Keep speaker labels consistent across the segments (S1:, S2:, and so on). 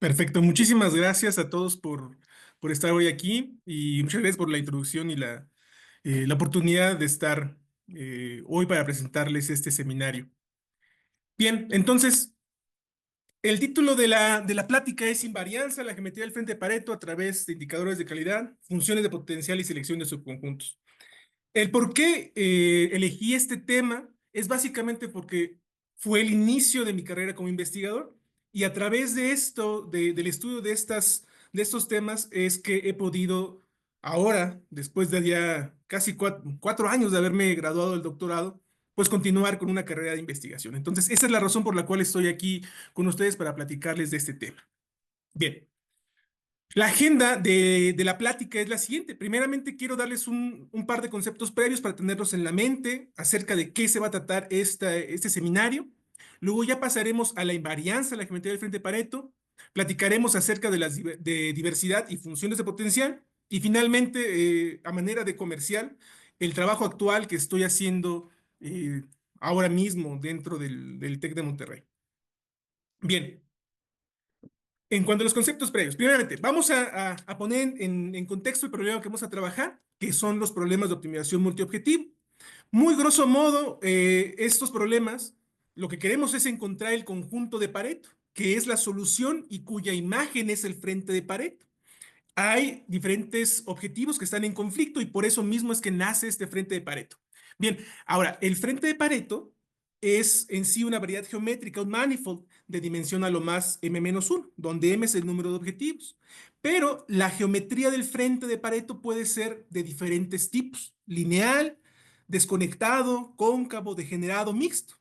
S1: Perfecto, muchísimas gracias a todos por estar hoy aquí y muchas gracias por la introducción y la oportunidad de estar hoy para presentarles este seminario. Bien, entonces, el título de la plática es Invarianza, la geometría del frente de Pareto a través de indicadores de calidad, funciones de potencial y selección de subconjuntos. El por qué elegí este tema es básicamente porque fue el inicio de mi carrera como investigador y a través de esto, del estudio de estos temas, es que he podido ahora, después de ya casi 4 años de haberme graduado del doctorado, pues continuar con una carrera de investigación. Entonces, esa es la razón por la cual estoy aquí con ustedes para platicarles de este tema. Bien. La agenda de la plática es la siguiente. Primeramente, quiero darles un par de conceptos previos para tenerlos en la mente acerca de qué se va a tratar este seminario. Luego ya pasaremos a la invarianza, la geometría del frente de Pareto. Platicaremos acerca de diversidad y funciones de potencial. Y finalmente, a manera de comercial, el trabajo actual que estoy haciendo ahora mismo dentro del TEC de Monterrey. Bien. En cuanto a los conceptos previos, primeramente, vamos a poner en contexto el problema que vamos a trabajar, que son los problemas de optimización multiobjetivo. Muy grosso modo, estos problemas, lo que queremos es encontrar el conjunto de Pareto, que es la solución y cuya imagen es el frente de Pareto. Hay diferentes objetivos que están en conflicto y por eso mismo es que nace este frente de Pareto. Bien, ahora, el frente de Pareto es en sí una variedad geométrica, un manifold de dimensión a lo más m-1, donde m es el número de objetivos. Pero la geometría del frente de Pareto puede ser de diferentes tipos: lineal, desconectado, cóncavo, degenerado, mixto.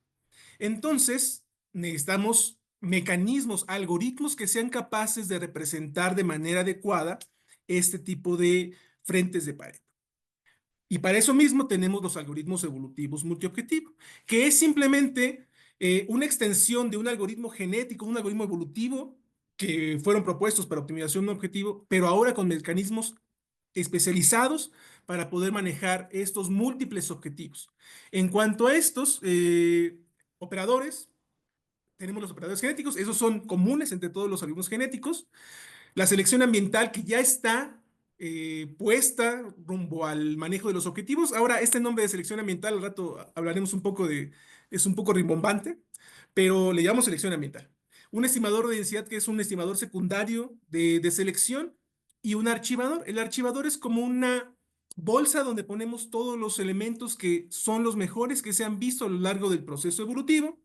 S1: Entonces, necesitamos mecanismos, algoritmos que sean capaces de representar de manera adecuada este tipo de frentes de Pareto. Y para eso mismo tenemos los algoritmos evolutivos multiobjetivo, que es simplemente una extensión de un algoritmo genético, un algoritmo evolutivo que fueron propuestos para optimización de un objetivo, pero ahora con mecanismos especializados para poder manejar estos múltiples objetivos. En cuanto a estos operadores, tenemos los operadores genéticos, esos son comunes entre todos los algoritmos genéticos. La selección ambiental que ya está puesta rumbo al manejo de los objetivos. Ahora, este nombre de selección ambiental, al rato hablaremos un poco es un poco rimbombante, pero le llamamos selección ambiental. Un estimador de densidad que es un estimador secundario de selección y un archivador. El archivador es como una bolsa donde ponemos todos los elementos que son los mejores que se han visto a lo largo del proceso evolutivo.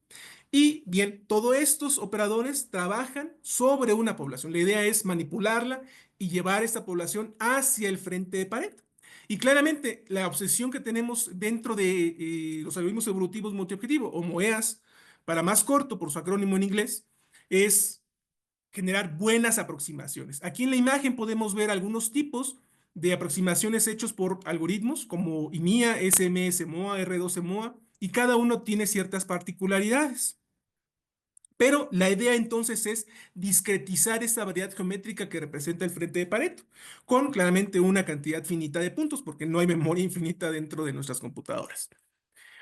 S1: Y bien, todos estos operadores trabajan sobre una población. La idea es manipularla y llevar esta población hacia el frente de Pareto. Y claramente, la obsesión que tenemos dentro de los algoritmos evolutivos multiobjetivo, o MOEAS, para más corto, por su acrónimo en inglés, es generar buenas aproximaciones. Aquí en la imagen podemos ver algunos tipos de aproximaciones hechos por algoritmos como IMIA, SMS MOA, R12 MOA, y cada uno tiene ciertas particularidades. Pero la idea entonces es discretizar esta variedad geométrica que representa el frente de Pareto, con claramente una cantidad finita de puntos, porque no hay memoria infinita dentro de nuestras computadoras.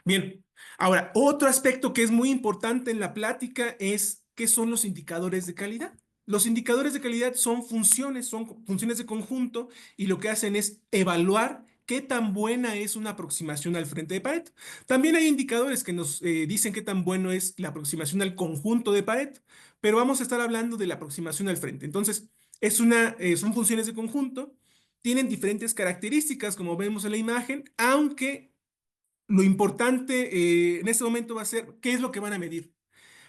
S1: Bien, ahora, otro aspecto que es muy importante en la plática es qué son los indicadores de calidad. Los indicadores de calidad son funciones de conjunto y lo que hacen es evaluar qué tan buena es una aproximación al frente de Pareto. También hay indicadores que nos dicen qué tan bueno es la aproximación al conjunto de Pareto, pero vamos a estar hablando de la aproximación al frente. Entonces, son funciones de conjunto, tienen diferentes características, como vemos en la imagen, aunque lo importante en este momento va a ser qué es lo que van a medir.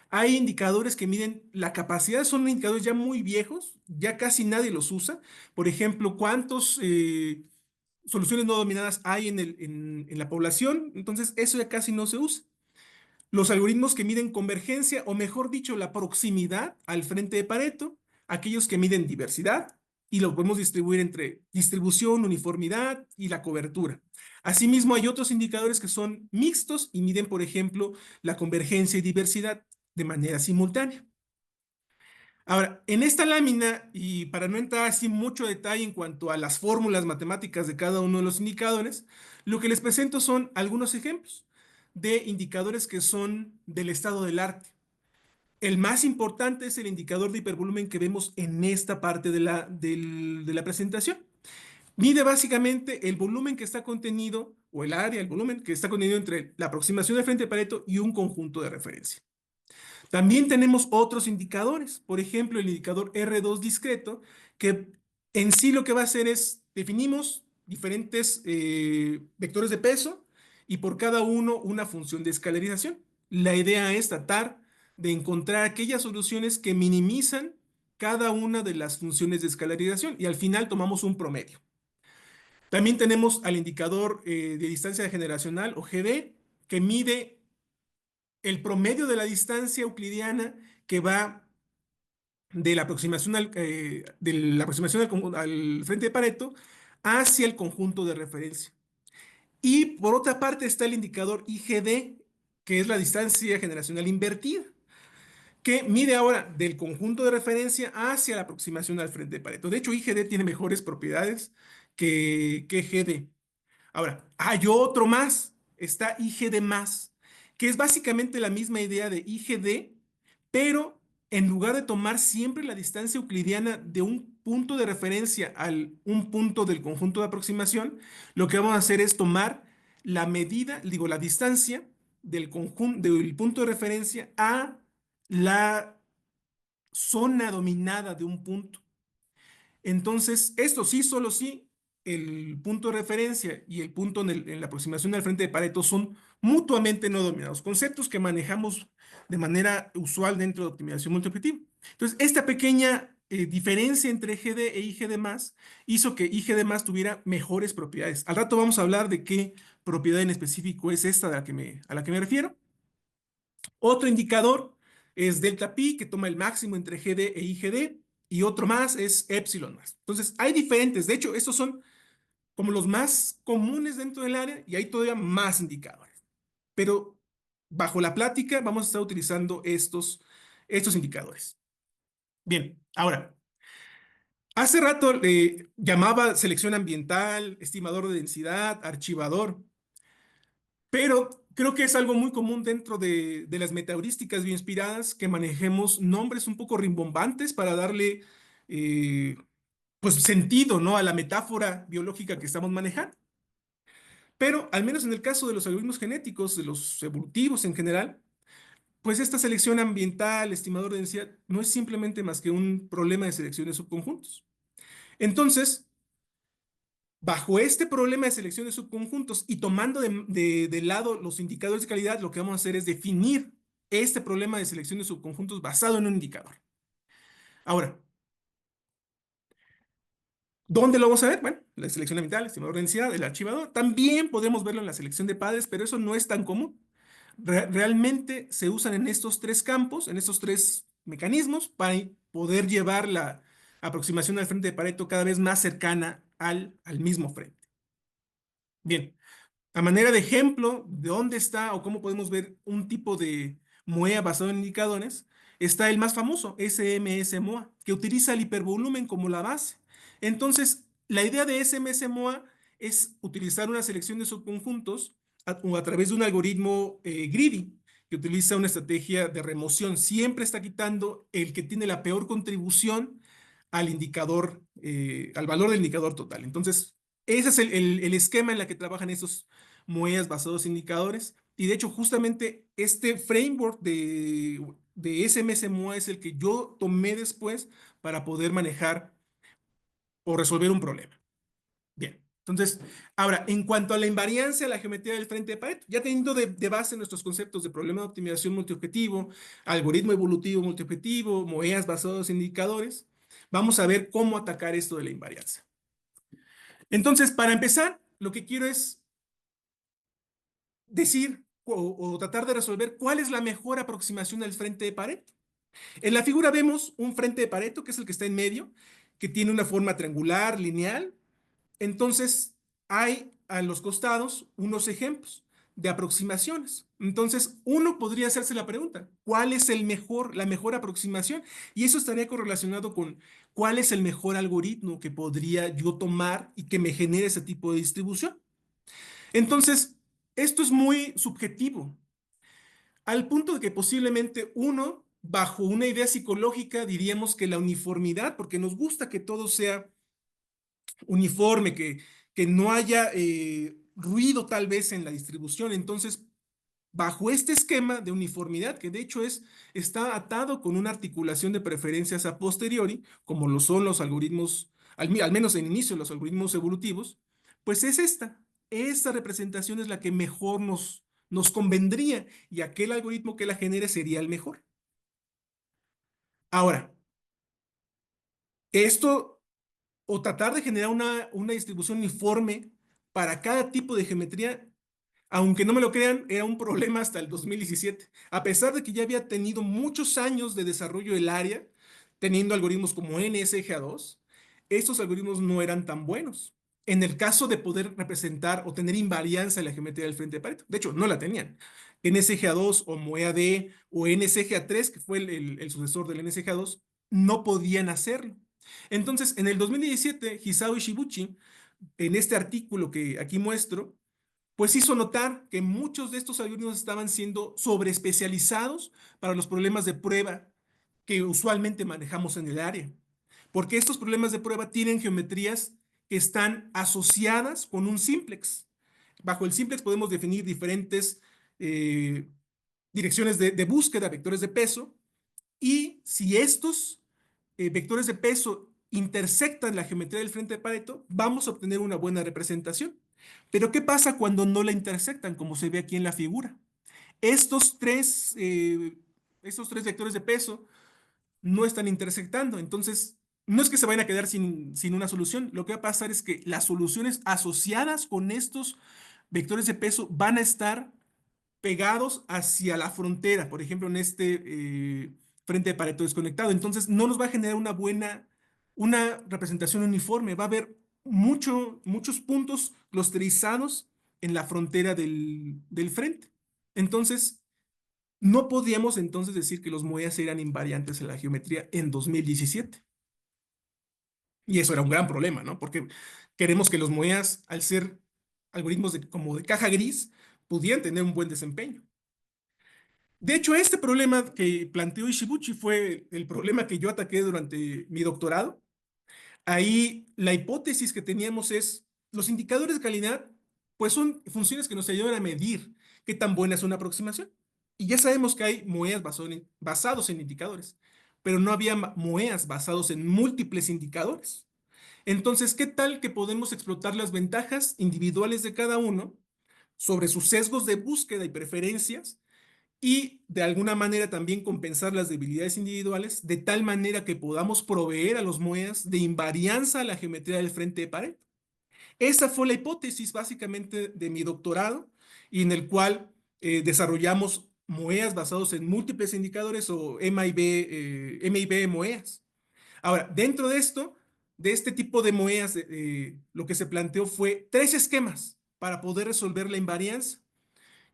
S1: Hay indicadores que miden la capacidad, son indicadores ya muy viejos, ya casi nadie los usa. Por ejemplo, cuántas soluciones no dominadas hay en la población, entonces eso ya casi no se usa. Los algoritmos que miden convergencia, o mejor dicho, la proximidad al frente de Pareto, aquellos que miden diversidad, y lo podemos distribuir entre distribución, uniformidad y la cobertura. Asimismo, hay otros indicadores que son mixtos y miden, por ejemplo, la convergencia y diversidad de manera simultánea. Ahora, en esta lámina, y para no entrar así mucho detalle en cuanto a las fórmulas matemáticas de cada uno de los indicadores, lo que les presento son algunos ejemplos de indicadores que son del estado del arte. El más importante es el indicador de hipervolumen que vemos en esta parte de la presentación. Mide básicamente el volumen que está contenido, o el área, el volumen que está contenido entre la aproximación del frente de Pareto y un conjunto de referencia. También tenemos otros indicadores, por ejemplo, el indicador R2 discreto, que en sí lo que va a hacer es definimos diferentes vectores de peso y por cada uno una función de escalarización. La idea es tratar de encontrar aquellas soluciones que minimizan cada una de las funciones de escalarización y al final tomamos un promedio. También tenemos al indicador de distancia generacional o GD, que mide el promedio de la distancia euclidiana que va de la aproximación al frente de Pareto hacia el conjunto de referencia. Y por otra parte está el indicador IGD, que es la distancia generacional invertida, que mide ahora del conjunto de referencia hacia la aproximación al frente de Pareto. De hecho, IGD tiene mejores propiedades que GD. Ahora, hay otro más, está IGD más, que es básicamente la misma idea de IGD, pero en lugar de tomar siempre la distancia euclidiana de un punto de referencia al un punto del conjunto de aproximación, lo que vamos a hacer es tomar la medida, digo, la distancia del conjunto, del punto de referencia a la zona dominada de un punto. Entonces, esto sí, solo sí, el punto de referencia y el punto en la aproximación al frente de Pareto son mutuamente no dominados, conceptos que manejamos de manera usual dentro de optimización multiobjetivo. Entonces, esta pequeña diferencia entre GD e IGD hizo que IGD tuviera mejores propiedades. Al rato vamos a hablar de qué propiedad en específico es esta a la que me refiero. Otro indicador es delta pi, que toma el máximo entre GD e IGD, y otro más es epsilon más. Entonces, hay diferentes. De hecho, estos son como los más comunes dentro del área y hay todavía más indicadores. Pero bajo la plática vamos a estar utilizando estos indicadores. Bien, ahora, hace rato le llamaba selección ambiental, estimador de densidad, archivador. Pero creo que es algo muy común dentro de las metaheurísticas bioinspiradas que manejemos nombres un poco rimbombantes para darle pues sentido, ¿no? A la metáfora biológica que estamos manejando. Pero al menos en el caso de los algoritmos genéticos, de los evolutivos en general, pues esta selección ambiental, estimador de densidad, no es simplemente más que un problema de selección de subconjuntos. Entonces, bajo este problema de selección de subconjuntos y tomando de lado los indicadores de calidad, lo que vamos a hacer es definir este problema de selección de subconjuntos basado en un indicador. Ahora, ¿dónde lo vamos a ver? Bueno, la selección ambiental, el estimador de densidad, el archivador. También podemos verlo en la selección de padres, pero eso no es tan común. Realmente se usan en estos tres campos, en estos tres mecanismos, para poder llevar la aproximación al frente de Pareto cada vez más cercana al mismo frente. Bien. A manera de ejemplo de dónde está o cómo podemos ver un tipo de MOEA basado en indicadores, está el más famoso, SMS-MOA, que utiliza el hipervolumen como la base. Entonces, la idea de SMS-MOA es utilizar una selección de subconjuntos o a través de un algoritmo greedy, que utiliza una estrategia de remoción. Siempre está quitando el que tiene la peor contribución al indicador, al valor del indicador total. Entonces, ese es el esquema en el que trabajan estos monedas basados en indicadores. Y de hecho, justamente este framework de SMS MOA es el que yo tomé después para poder manejar o resolver un problema. Bien. Entonces, ahora, en cuanto a la invariancia, la geometría del frente de Pareto, ya teniendo de base nuestros conceptos de problema de optimización multiobjetivo, algoritmo evolutivo multiobjetivo, monedas basados en indicadores, vamos a ver cómo atacar esto de la invariancia. Entonces, para empezar, lo que quiero es decir o tratar de resolver cuál es la mejor aproximación al frente de Pareto. En la figura vemos un frente de Pareto, que es el que está en medio, que tiene una forma triangular, lineal. Entonces, hay a los costados unos ejemplos de aproximaciones. Entonces, uno podría hacerse la pregunta, ¿cuál es la mejor aproximación? Y eso estaría correlacionado con cuál es el mejor algoritmo que podría yo tomar y que me genere ese tipo de distribución. Entonces, esto es muy subjetivo, al punto de que posiblemente uno bajo una idea psicológica diríamos que la uniformidad, porque nos gusta que todo sea uniforme, que no haya ruido tal vez en la distribución. Entonces, bajo este esquema de uniformidad, que de hecho está atado con una articulación de preferencias a posteriori, como lo son los algoritmos, al menos en inicio, los algoritmos evolutivos, pues es esta. Esta representación es la que mejor nos convendría y aquel algoritmo que la genere sería el mejor. Ahora, esto o tratar de generar una distribución uniforme para cada tipo de geometría, aunque no me lo crean, era un problema hasta el 2017. A pesar de que ya había tenido muchos años de desarrollo del área, teniendo algoritmos como NSGA2, estos algoritmos no eran tan buenos. En el caso de poder representar o tener invarianza en la geometría del frente de Pareto. De hecho, no la tenían. NSGA2 o MoeAD o NSGA3, que fue el sucesor del NSGA2, no podían hacerlo. Entonces, en el 2017, Hisao Ishibuchi, en este artículo que aquí muestro, pues hizo notar que muchos de estos algoritmos estaban siendo sobreespecializados para los problemas de prueba que usualmente manejamos en el área. Porque estos problemas de prueba tienen geometrías que están asociadas con un simplex. Bajo el simplex podemos definir diferentes eh, direcciones de búsqueda, vectores de peso, y si estos vectores de peso intersectan la geometría del frente de Pareto, vamos a obtener una buena representación. Pero ¿qué pasa cuando no la intersectan, como se ve aquí en la figura? Estos tres, eh, estos tres vectores de peso no están intersectando, entonces no es que se vayan a quedar sin una solución, lo que va a pasar es que las soluciones asociadas con estos vectores de peso van a estar pegados hacia la frontera, por ejemplo, en este frente de Pareto desconectado. Entonces, no nos va a generar una representación uniforme. Va a haber muchos puntos clusterizados en la frontera del frente. Entonces, no podíamos entonces decir que los MOEAs eran invariantes en la geometría en 2017. Y eso era un gran problema, ¿no? Porque queremos que los MOEAs, al ser algoritmos como de caja gris, pudieran tener un buen desempeño. De hecho, este problema que planteó Ishibuchi fue el problema que yo ataqué durante mi doctorado. Ahí la hipótesis que teníamos es, los indicadores de calidad, pues son funciones que nos ayudan a medir qué tan buena es una aproximación. Y ya sabemos que hay MOEAs basados en indicadores, pero no había MOEAs basados en múltiples indicadores. Entonces, ¿qué tal que podemos explotar las ventajas individuales de cada uno sobre sus sesgos de búsqueda y preferencias y de alguna manera también compensar las debilidades individuales de tal manera que podamos proveer a los MOEAs de invarianza a la geometría del frente de pared? Esa fue la hipótesis básicamente de mi doctorado y en el cual desarrollamos MOEAs basados en múltiples indicadores o MIB MOEAs. Ahora, dentro de esto, de este tipo de MOEAs, lo que se planteó fue tres esquemas para poder resolver la invarianza,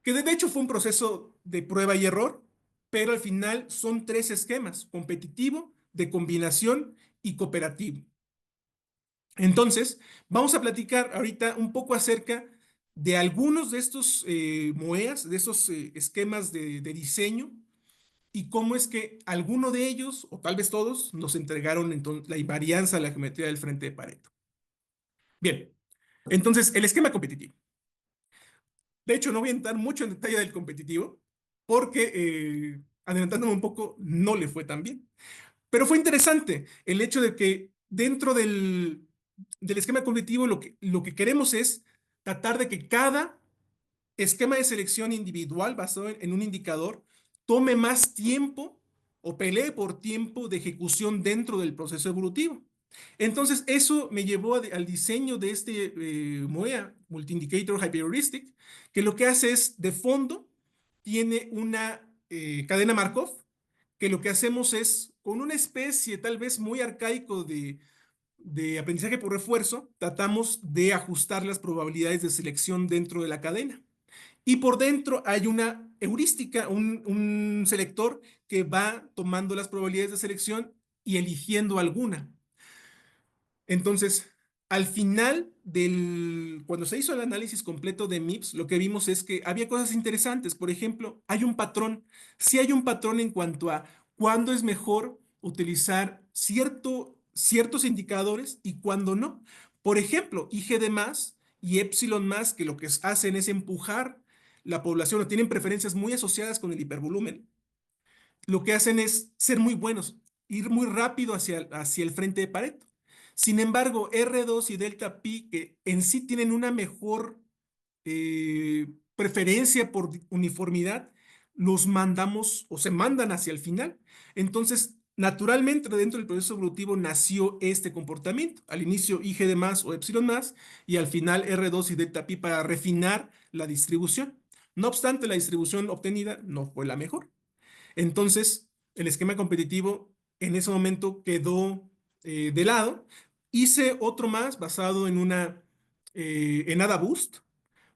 S1: que de hecho fue un proceso de prueba y error, pero al final son tres esquemas: competitivo, de combinación y cooperativo. Entonces, vamos a platicar ahorita un poco acerca de algunos de estos MOEAs, de estos esquemas de diseño, y cómo es que alguno de ellos, o tal vez todos, nos entregaron entonces la invarianza a la geometría del frente de Pareto. Bien, entonces el esquema competitivo. De hecho, no voy a entrar mucho en detalle del competitivo, porque adelantándome un poco, no le fue tan bien. Pero fue interesante el hecho de que dentro del esquema competitivo lo que queremos es tratar de que cada esquema de selección individual basado en un indicador tome más tiempo o pelee por tiempo de ejecución dentro del proceso evolutivo. Entonces, eso me llevó al diseño de este MOEA, Multi-Indicator Hyperheuristic, que lo que hace es, de fondo, tiene una cadena Markov, que lo que hacemos es, con una especie tal vez muy arcaico de aprendizaje por refuerzo, tratamos de ajustar las probabilidades de selección dentro de la cadena. Y por dentro hay una heurística, un selector que va tomando las probabilidades de selección y eligiendo alguna. Entonces, al final cuando se hizo el análisis completo de MIPS, lo que vimos es que había cosas interesantes. Por ejemplo, hay un patrón. Sí hay un patrón en cuanto a cuándo es mejor utilizar ciertos indicadores y cuándo no. Por ejemplo, IG de más y epsilon más, que lo que hacen es empujar la población o tienen preferencias muy asociadas con el hipervolumen, lo que hacen es ser muy buenos, ir muy rápido hacia el frente de Pareto. Sin embargo, R2 y delta pi, que en sí tienen una mejor preferencia por uniformidad, los mandamos o se mandan hacia el final. Entonces, naturalmente, dentro del proceso evolutivo nació este comportamiento. Al inicio, IG de más o epsilon más, y al final R2 y delta pi para refinar la distribución. No obstante, la distribución obtenida no fue la mejor. Entonces, el esquema competitivo en ese momento quedó de lado. Hice otro más basado en AdaBoost,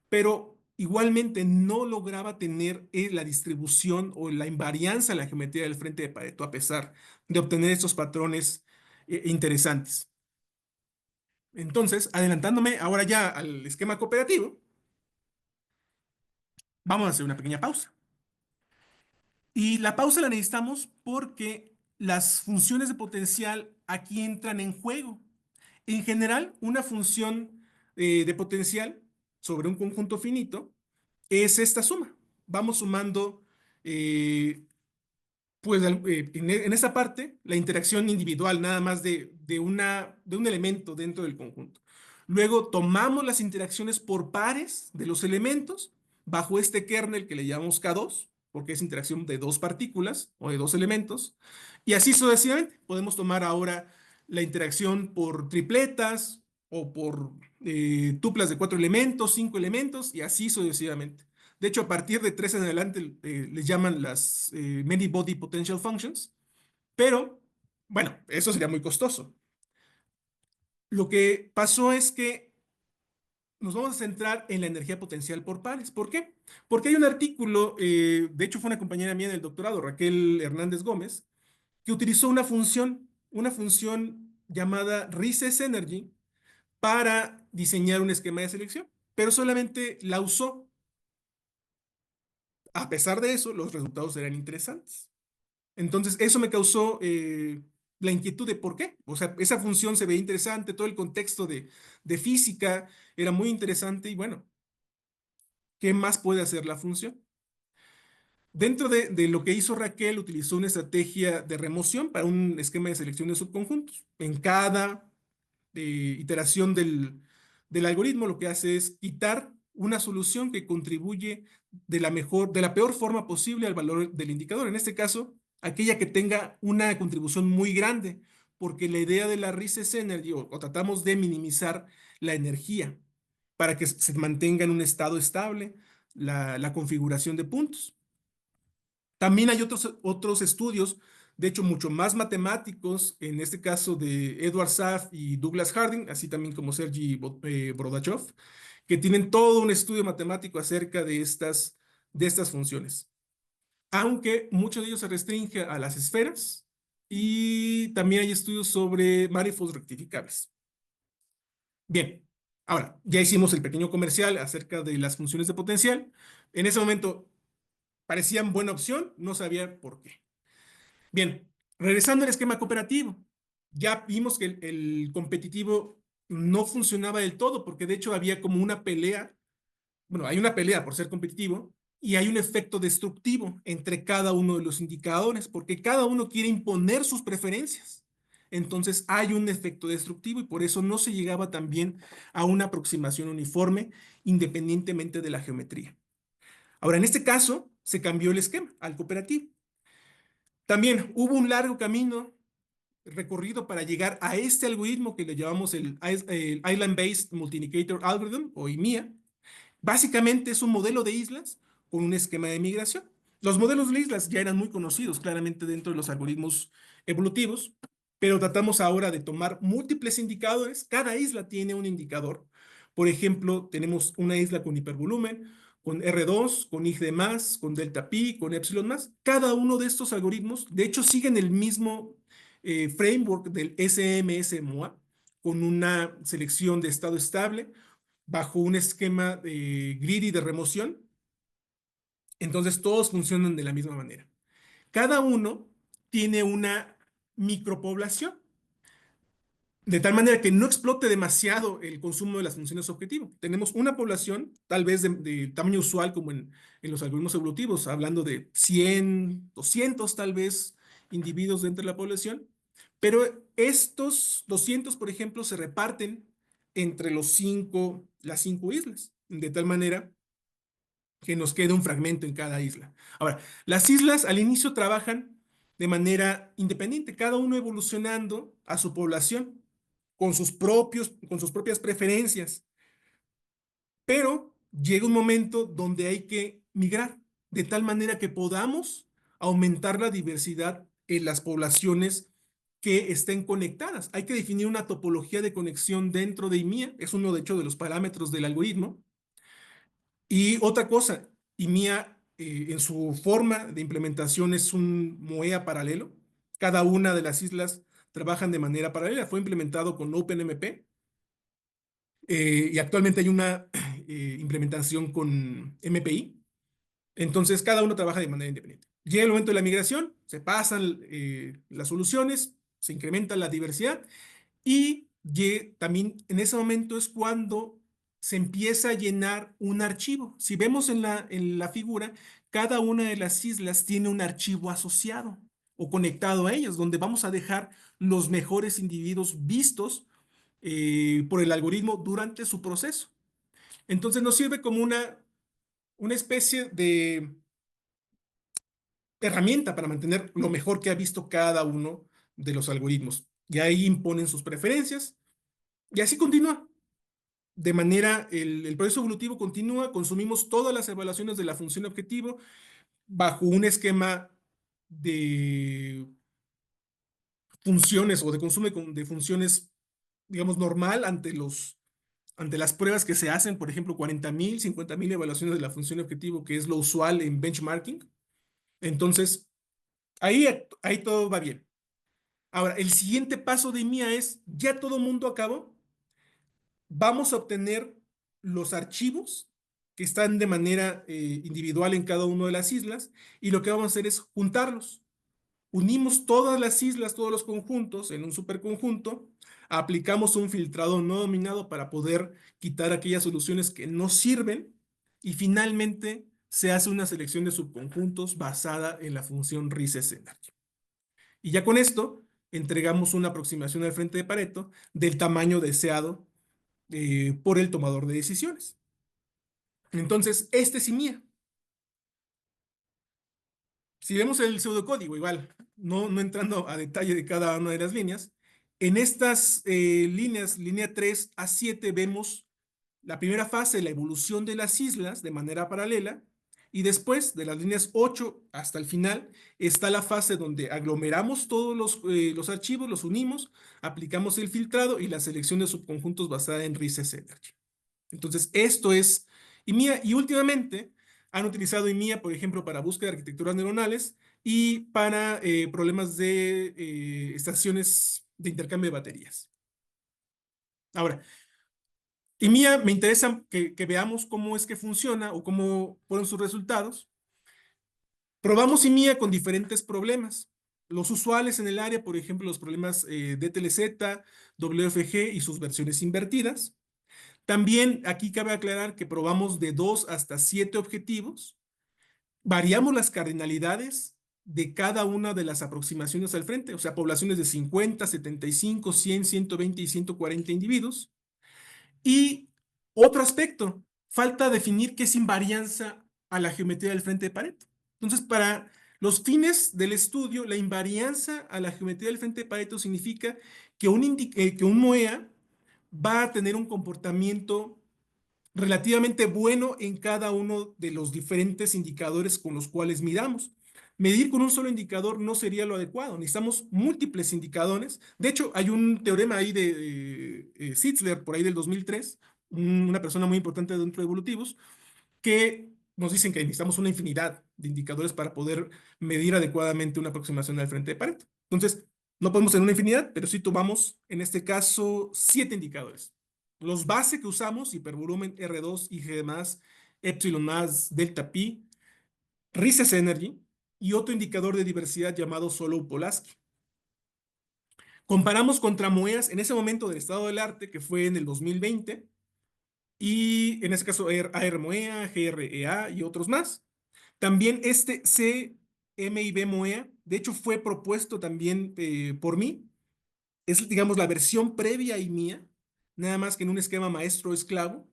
S1: pero igualmente no lograba tener la distribución o la invarianza en la geometría del frente de Pareto, a pesar de obtener estos patrones interesantes. Entonces, adelantándome ahora ya al esquema cooperativo, vamos a hacer una pequeña pausa. Y la pausa la necesitamos porque las funciones de potencial aquí entran en juego. En general, una función de potencial sobre un conjunto finito es esta suma. Vamos sumando, eh, pues en esta parte, la interacción individual nada más de un elemento dentro del conjunto. Luego tomamos las interacciones por pares de los elementos bajo este kernel que le llamamos K2, porque es interacción de dos partículas o de dos elementos. Y así sucesivamente. Podemos tomar ahora la interacción por tripletas o por tuplas de 4 elementos, 5 elementos y así sucesivamente. De hecho, a partir de 3 en adelante les llaman las Many Body Potential Functions, pero bueno, eso sería muy costoso. Lo que pasó es que nos vamos a centrar en la energía potencial por pares. ¿Por qué? Porque hay un artículo, de hecho fue una compañera mía del doctorado, Raquel Hernández Gómez, que utilizó una función llamada Recess Energy para diseñar un esquema de selección, pero solamente la usó. A pesar de eso, los resultados eran interesantes. Entonces, eso me causó la inquietud de por qué. O sea, esa función se veía interesante, todo el contexto de física era muy interesante y bueno, ¿qué más puede hacer la función? Dentro de lo que hizo Raquel, utilizó una estrategia de remoción para un esquema de selección de subconjuntos. En cada iteración del algoritmo, lo que hace es quitar una solución que contribuye de la peor forma posible al valor del indicador. En este caso, aquella que tenga una contribución muy grande, porque la idea de la recess energy, o tratamos de minimizar la energía para que se mantenga en un estado estable la configuración de puntos. También hay otros estudios, de hecho, mucho más matemáticos, en este caso de Edward Saff y Douglas Harding, así también como Sergei Brodachov, que tienen todo un estudio matemático acerca de estas funciones. Aunque mucho de ello se restringe a las esferas y también hay estudios sobre manifolds rectificables. Bien, ahora, ya hicimos el pequeño comercial acerca de las funciones de potencial. En ese momento parecían buena opción, no sabía por qué. Bien, regresando al esquema cooperativo, ya vimos que el competitivo no funcionaba del todo, porque de hecho había como una pelea, bueno, hay una pelea por ser competitivo, y hay un efecto destructivo entre cada uno de los indicadores, porque cada uno quiere imponer sus preferencias. Entonces hay un efecto destructivo y por eso no se llegaba también a una aproximación uniforme independientemente de la geometría. Ahora, en este caso, se cambió el esquema al cooperativo. También hubo un largo camino recorrido para llegar a este algoritmo que le llamamos el Island-Based Multiplicator Algorithm o IMIA. Básicamente es un modelo de islas con un esquema de migración. Los modelos de islas ya eran muy conocidos claramente dentro de los algoritmos evolutivos, pero tratamos ahora de tomar múltiples indicadores. Cada isla tiene un indicador. Por ejemplo, tenemos una isla con hipervolumen, con R2, con IG de más, con delta pi, con epsilon más. Cada uno de estos algoritmos, de hecho, siguen el mismo framework del SMSMOA, con una selección de estado estable, bajo un esquema de greedy de remoción. Entonces, todos funcionan de la misma manera. Cada uno tiene una micropoblación, de tal manera que no explote demasiado el consumo de las funciones objetivo. Tenemos una población, tal vez de tamaño usual, como en los algoritmos evolutivos, hablando de 100, 200 tal vez individuos dentro de la población, pero estos 200, por ejemplo, se reparten entre las cinco islas, de tal manera que nos quede un fragmento en cada isla. Ahora, las islas al inicio trabajan de manera independiente, cada uno evolucionando a su población, con sus propias preferencias, pero llega un momento donde hay que migrar, de tal manera que podamos aumentar la diversidad en las poblaciones que estén conectadas. Hay que definir una topología de conexión dentro de IMIA, es uno de hecho de los parámetros del algoritmo. Y otra cosa, IMIA en su forma de implementación es un MOEA paralelo. Cada una de las islas trabajan de manera paralela. Fue implementado con OpenMP y actualmente hay una implementación con MPI. Entonces, cada uno trabaja de manera independiente. Llega el momento de la migración, se pasan las soluciones, se incrementa la diversidad y también en ese momento es cuando se empieza a llenar un archivo. Si vemos en la figura, cada una de las islas tiene un archivo asociado o conectado a ellas, donde vamos a dejar los mejores individuos vistos por el algoritmo durante su proceso. Entonces nos sirve como una especie de herramienta para mantener lo mejor que ha visto cada uno de los algoritmos. Y ahí imponen sus preferencias y así continúa. De manera, el proceso evolutivo continúa, consumimos todas las evaluaciones de la función objetivo bajo un esquema de funciones o de consumo de funciones, digamos, normal ante las pruebas que se hacen, por ejemplo, 40,000, 50,000 evaluaciones de la función objetivo, que es lo usual en benchmarking. Entonces, ahí todo va bien. Ahora, el siguiente paso de MIA es, ya todo mundo acabó, vamos a obtener los archivos que están de manera individual en cada una de las islas y lo que vamos a hacer es juntarlos. Unimos todas las islas, todos los conjuntos en un superconjunto, aplicamos un filtrado no dominado para poder quitar aquellas soluciones que no sirven y finalmente se hace una selección de subconjuntos basada en la función Riese-Synergy. Y ya con esto entregamos una aproximación al frente de Pareto del tamaño deseado por el tomador de decisiones. Entonces, este es IMIA. Si vemos el pseudocódigo, igual, no entrando a detalle de cada una de las líneas, en estas líneas, línea 3 a 7, vemos la primera fase, la evolución de las islas de manera paralela, y después, de las líneas 8 hasta el final, está la fase donde aglomeramos todos los archivos, los unimos, aplicamos el filtrado y la selección de subconjuntos basada en Riese-Synergy. Entonces, esto es IMIA y últimamente han utilizado IMIA, por ejemplo, para búsqueda de arquitecturas neuronales y para problemas de estaciones de intercambio de baterías. Ahora, IMIA me interesa que veamos cómo es que funciona o cómo fueron sus resultados. Probamos IMIA con diferentes problemas. Los usuales en el área, por ejemplo, los problemas DTLZ, WFG y sus versiones invertidas. También aquí cabe aclarar que probamos de 2 hasta 7 objetivos, variamos las cardinalidades de cada una de las aproximaciones al frente, o sea, poblaciones de 50, 75, 100, 120 y 140 individuos. Y otro aspecto, falta definir qué es invarianza a la geometría del frente de Pareto. Entonces, para los fines del estudio, la invarianza a la geometría del frente de Pareto significa que que un MOEA va a tener un comportamiento relativamente bueno en cada uno de los diferentes indicadores con los cuales midamos. Medir con un solo indicador no sería lo adecuado, necesitamos múltiples indicadores. De hecho, hay un teorema ahí de Sitzler, por ahí del 2003, una persona muy importante dentro de evolutivos, que nos dicen que necesitamos una infinidad de indicadores para poder medir adecuadamente una aproximación al frente de Pareto. Entonces, no podemos tener una infinidad, pero sí tomamos, en este caso, 7 indicadores. Los base que usamos, hipervolumen, R2, IG más, epsilon más, delta pi, Rises Energy, y otro indicador de diversidad llamado Solow-Polaski. Comparamos contra MOEAS en ese momento del estado del arte, que fue en el 2020, y en ese caso AR-MOEA, GREA y otros más. También este CMIB-MOEA, de hecho fue propuesto también por mí, es digamos la versión previa y mía, nada más que en un esquema maestro-esclavo,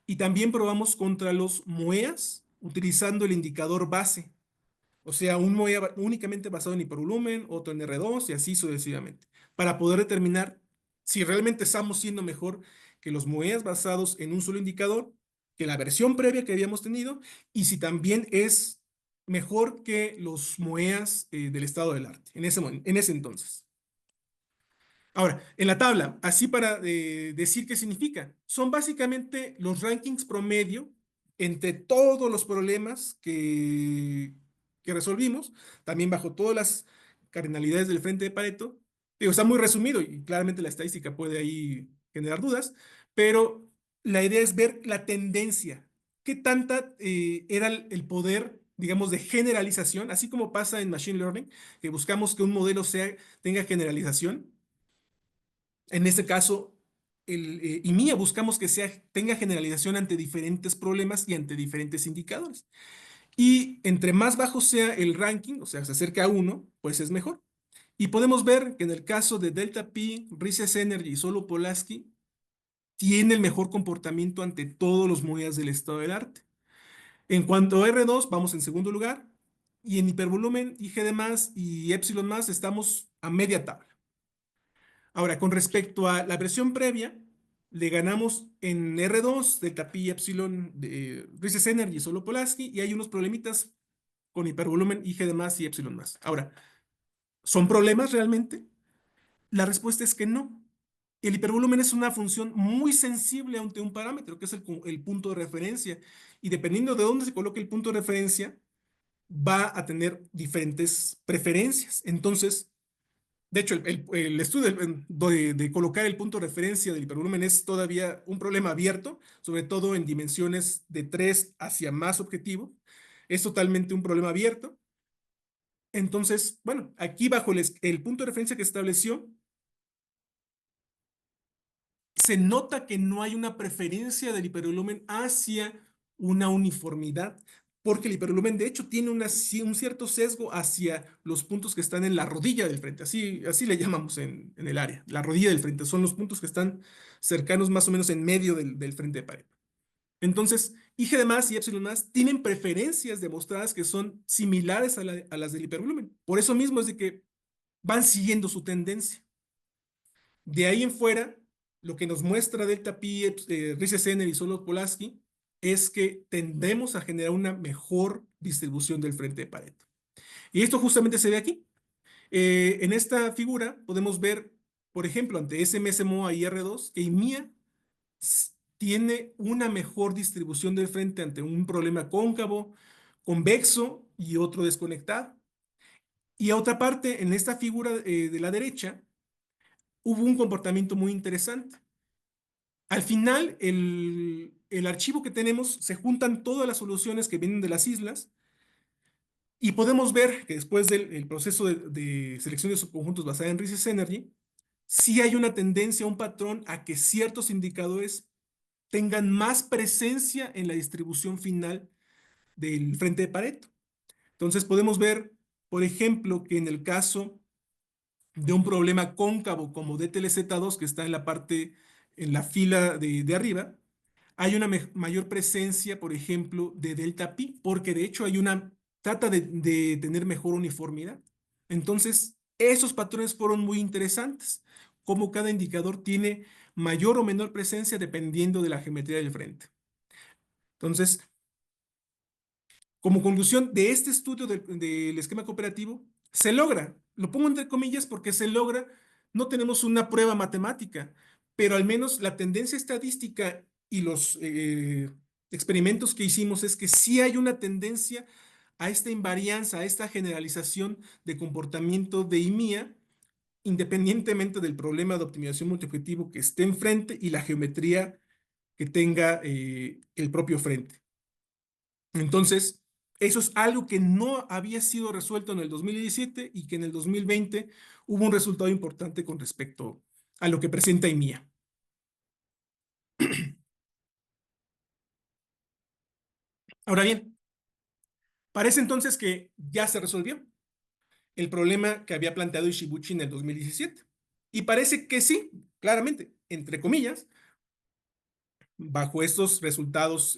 S1: y también probamos contra los MOEAs utilizando el indicador base. O sea, un MOEA únicamente basado en hipervolumen, otro en R2 y así sucesivamente, para poder determinar si realmente estamos siendo mejor que los MOEAs basados en un solo indicador, que la versión previa que habíamos tenido, y si también es mejor que los MOEAs del estado del arte en ese entonces. Ahora, en la tabla, así para decir qué significa, son básicamente los rankings promedio entre todos los problemas que resolvimos, también bajo todas las cardinalidades del frente de Pareto. Digo, está muy resumido y claramente la estadística puede ahí generar dudas, pero la idea es ver la tendencia, qué tanta era el poder, digamos, de generalización, así como pasa en Machine Learning, que buscamos que un modelo tenga generalización. En este caso, IMIA buscamos que tenga generalización ante diferentes problemas y ante diferentes indicadores. Y entre más bajo sea el ranking, o sea, se acerca a 1, pues es mejor. Y podemos ver que en el caso de Delta P, Research Energy y solo Polaski, tiene el mejor comportamiento ante todos los monedas del estado del arte. En cuanto a R2, vamos en segundo lugar. Y en hipervolumen, IG de más y epsilon más, estamos a media tabla. Ahora, con respecto a la versión previa, le ganamos en R2 delta pi epsilon de Research Energy solo Polaski y hay unos problemitas con hipervolumen IG de más y epsilon más. Ahora, ¿son problemas realmente? La respuesta es que no. El hipervolumen es una función muy sensible ante un parámetro, que es el punto de referencia. Y dependiendo de dónde se coloque el punto de referencia, va a tener diferentes preferencias. Entonces, de hecho, el estudio de colocar el punto de referencia del hipervolumen es todavía un problema abierto, sobre todo en dimensiones de 3 hacia más objetivo. Es totalmente un problema abierto. Entonces, bueno, aquí bajo el punto de referencia que estableció, se nota que no hay una preferencia del hipervolumen hacia una uniformidad, porque el hipervolumen de hecho tiene un cierto sesgo hacia los puntos que están en la rodilla del frente, así le llamamos en el área, la rodilla del frente, son los puntos que están cercanos más o menos en medio del frente de pared. Entonces, IG de más y epsilon más tienen preferencias demostradas que son similares a las del hipervolumen. Por eso mismo es de que van siguiendo su tendencia. De ahí en fuera, lo que nos muestra Delta Pi, Riese-Senner y solo Polaski es que tendemos a generar una mejor distribución del frente de Pareto. Y esto justamente se ve aquí. En esta figura podemos ver, por ejemplo, ante SMSMOA y R2, que IMIA tiene una mejor distribución del frente ante un problema cóncavo, convexo y otro desconectado. Y a otra parte, en esta figura de la derecha, hubo un comportamiento muy interesante. Al final, el archivo que tenemos, se juntan todas las soluciones que vienen de las islas y podemos ver que después del proceso de selección de subconjuntos basada en Research Energy, sí hay una tendencia, un patrón a que ciertos indicadores tengan más presencia en la distribución final del frente de Pareto. Entonces podemos ver, por ejemplo, que en el caso de un problema cóncavo como DTLZ2, que está en la parte, en la fila de arriba, hay una mayor presencia, por ejemplo, de delta pi, porque de hecho trata de tener mejor uniformidad. Entonces, esos patrones fueron muy interesantes, como cada indicador tiene mayor o menor presencia dependiendo de la geometría del frente. Entonces, como conclusión de este estudio del esquema cooperativo, se logra, lo pongo entre comillas porque se logra, no tenemos una prueba matemática, pero al menos la tendencia estadística y los experimentos que hicimos es que sí hay una tendencia a esta invarianza, a esta generalización de comportamiento de IMIA, independientemente del problema de optimización multiobjetivo que esté enfrente y la geometría que tenga el propio frente. Entonces, Eso es algo que no había sido resuelto en el 2017 y que en el 2020 hubo un resultado importante con respecto a lo que presenta IMIA. Ahora bien, parece entonces que ya se resolvió el problema que había planteado Ishibuchi en el 2017. Y parece que sí, claramente, entre comillas, bajo estos resultados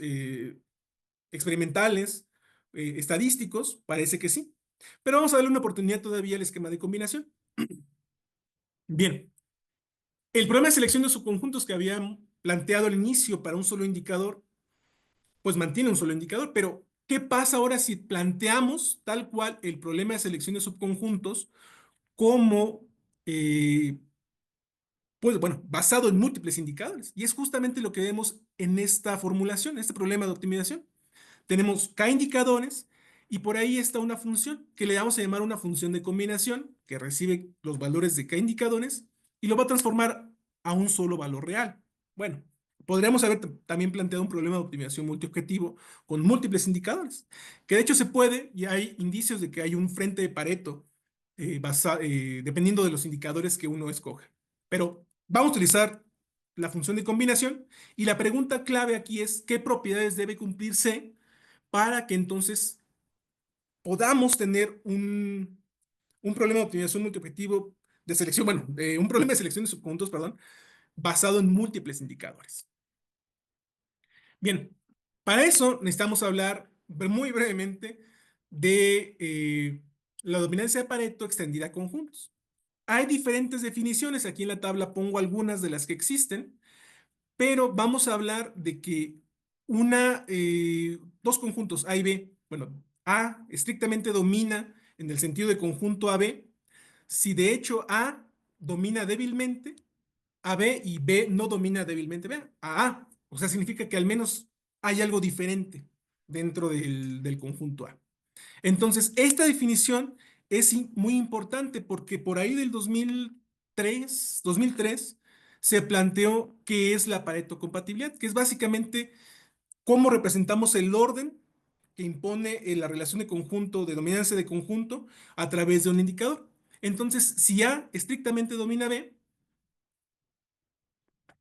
S1: experimentales, estadísticos, parece que sí. Pero vamos a darle una oportunidad todavía al esquema de combinación. Bien, el problema de selección de subconjuntos que habían planteado al inicio para un solo indicador, pues mantiene un solo indicador, pero ¿qué pasa ahora si planteamos tal cual el problema de selección de subconjuntos como, pues bueno, basado en múltiples indicadores? Y es justamente lo que vemos en esta formulación, en este problema de optimización. Tenemos K indicadores y por ahí está una función que le vamos a llamar una función de combinación que recibe los valores de K indicadores y lo va a transformar a un solo valor real. Bueno, podríamos haber también planteado un problema de optimización multiobjetivo con múltiples indicadores, que de hecho se puede y hay indicios de que hay un frente de Pareto dependiendo de los indicadores que uno escoja. Pero vamos a utilizar la función de combinación y la pregunta clave aquí es ¿qué propiedades debe cumplir C para que entonces podamos tener un problema de optimización multiobjetivo de selección, bueno, un problema de selección de subconjuntos, perdón, basado en múltiples indicadores? Bien, para eso necesitamos hablar muy brevemente de la dominancia de Pareto extendida a conjuntos. Hay diferentes definiciones, aquí en la tabla pongo algunas de las que existen, pero vamos a hablar de que dos conjuntos A y B, bueno, A estrictamente domina en el sentido de conjunto AB, si de hecho A domina débilmente a B y B no domina débilmente B, a A. O sea, significa que al menos hay algo diferente dentro del conjunto A. Entonces, esta definición es muy importante porque por ahí del 2003 se planteó qué es la Pareto compatibilidad, que es básicamente cómo representamos el orden que impone la relación de conjunto, de dominancia de conjunto, a través de un indicador. Entonces, si A estrictamente domina B,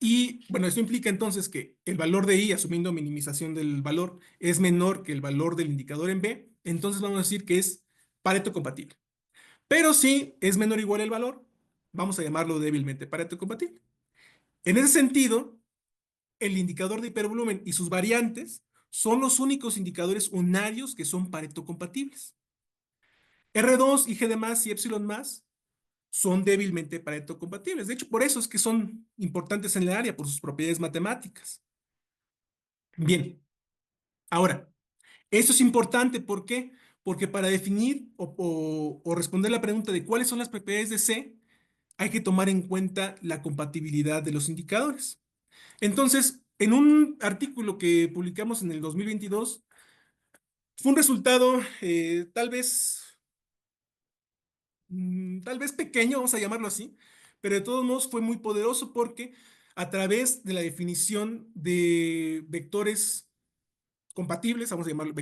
S1: y bueno, esto implica entonces que el valor de I, asumiendo minimización del valor, es menor que el valor del indicador en B, entonces vamos a decir que es Pareto compatible. Pero si es menor o igual el valor, vamos a llamarlo débilmente Pareto compatible. En ese sentido, el indicador de hipervolumen y sus variantes son los únicos indicadores unarios que son Pareto compatibles. R2 y G de más y epsilon más son débilmente Pareto compatibles. De hecho, por eso es que son importantes en el área, por sus propiedades matemáticas. Bien, ahora, esto es importante, ¿por qué? Porque para definir o responder la pregunta de cuáles son las propiedades de C, hay que tomar en cuenta la compatibilidad de los indicadores. Entonces, en un artículo que publicamos en el 2022, fue un resultado tal vez pequeño, vamos a llamarlo así, pero de todos modos fue muy poderoso porque a través de la definición de vectores compatibles, vamos a llamarlo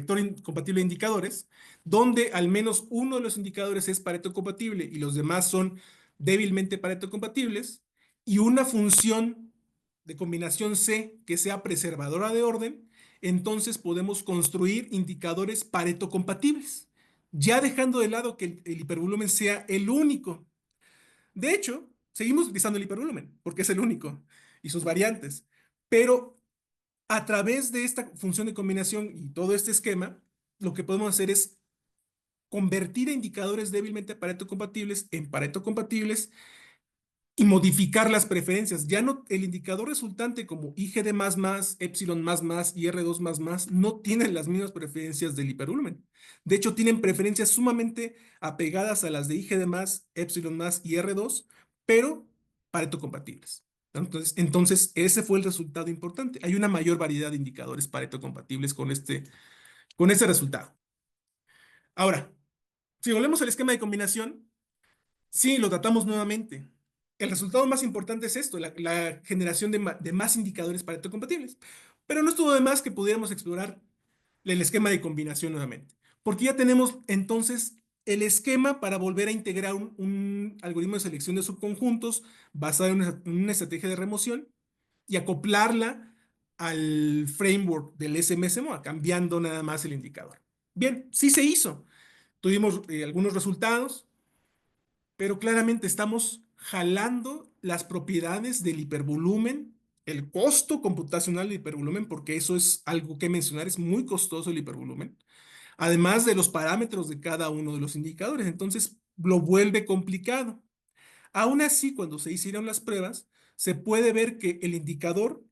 S1: compatible de indicadores, donde al menos uno de los indicadores es Pareto compatible y los demás son débilmente Pareto compatibles, y una función de combinación C que sea preservadora de orden, entonces podemos construir indicadores Pareto compatibles, ya dejando de lado que el hipervolumen sea el único. De hecho, seguimos utilizando el hipervolumen porque es el único y sus variantes, pero a través de esta función de combinación y todo este esquema, lo que podemos hacer es convertir a indicadores débilmente Pareto compatibles en Pareto compatibles y modificar las preferencias. Ya no, el indicador resultante como IGD más, epsilon más y R2 más, no tienen las mismas preferencias del hipervolumen. De hecho, tienen preferencias sumamente apegadas a las de IGD más, epsilon más y R2, pero Pareto compatibles. Entonces, ese fue el resultado importante. Hay una mayor variedad de indicadores Pareto compatibles con este resultado. Ahora, si volvemos al esquema de combinación, sí, lo tratamos nuevamente. El resultado más importante es esto, la generación de más indicadores Pareto compatibles. Pero no estuvo de más que pudiéramos explorar el esquema de combinación nuevamente. porque ya tenemos entonces el esquema para volver a integrar un algoritmo de selección de subconjuntos basado en una estrategia de remoción y acoplarla al framework del SMSMOA, cambiando nada más el indicador. Bien, sí se hizo. Tuvimos algunos resultados, pero claramente estamos jalando las propiedades del hipervolumen, el costo computacional del hipervolumen, porque eso es algo que mencionar, es muy costoso el hipervolumen, además de los parámetros de cada uno de los indicadores. Entonces, lo vuelve complicado. Aún así, cuando se hicieron las pruebas, se puede ver que el indicador,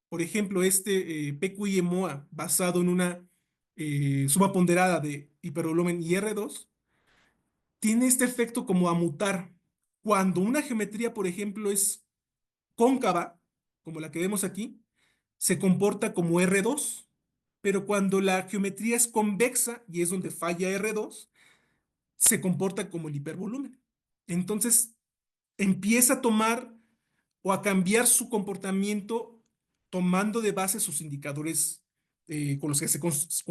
S1: por ejemplo, este PQI-MOA basado en una suma ponderada de hipervolumen y R2, tiene este efecto como a mutar. Cuando una geometría, por ejemplo, es cóncava, como la que vemos aquí, se comporta como R2, pero cuando la geometría es convexa, y es donde falla R2, se comporta como el hipervolumen. Entonces, empieza a tomar o a cambiar su comportamiento tomando de base sus indicadores con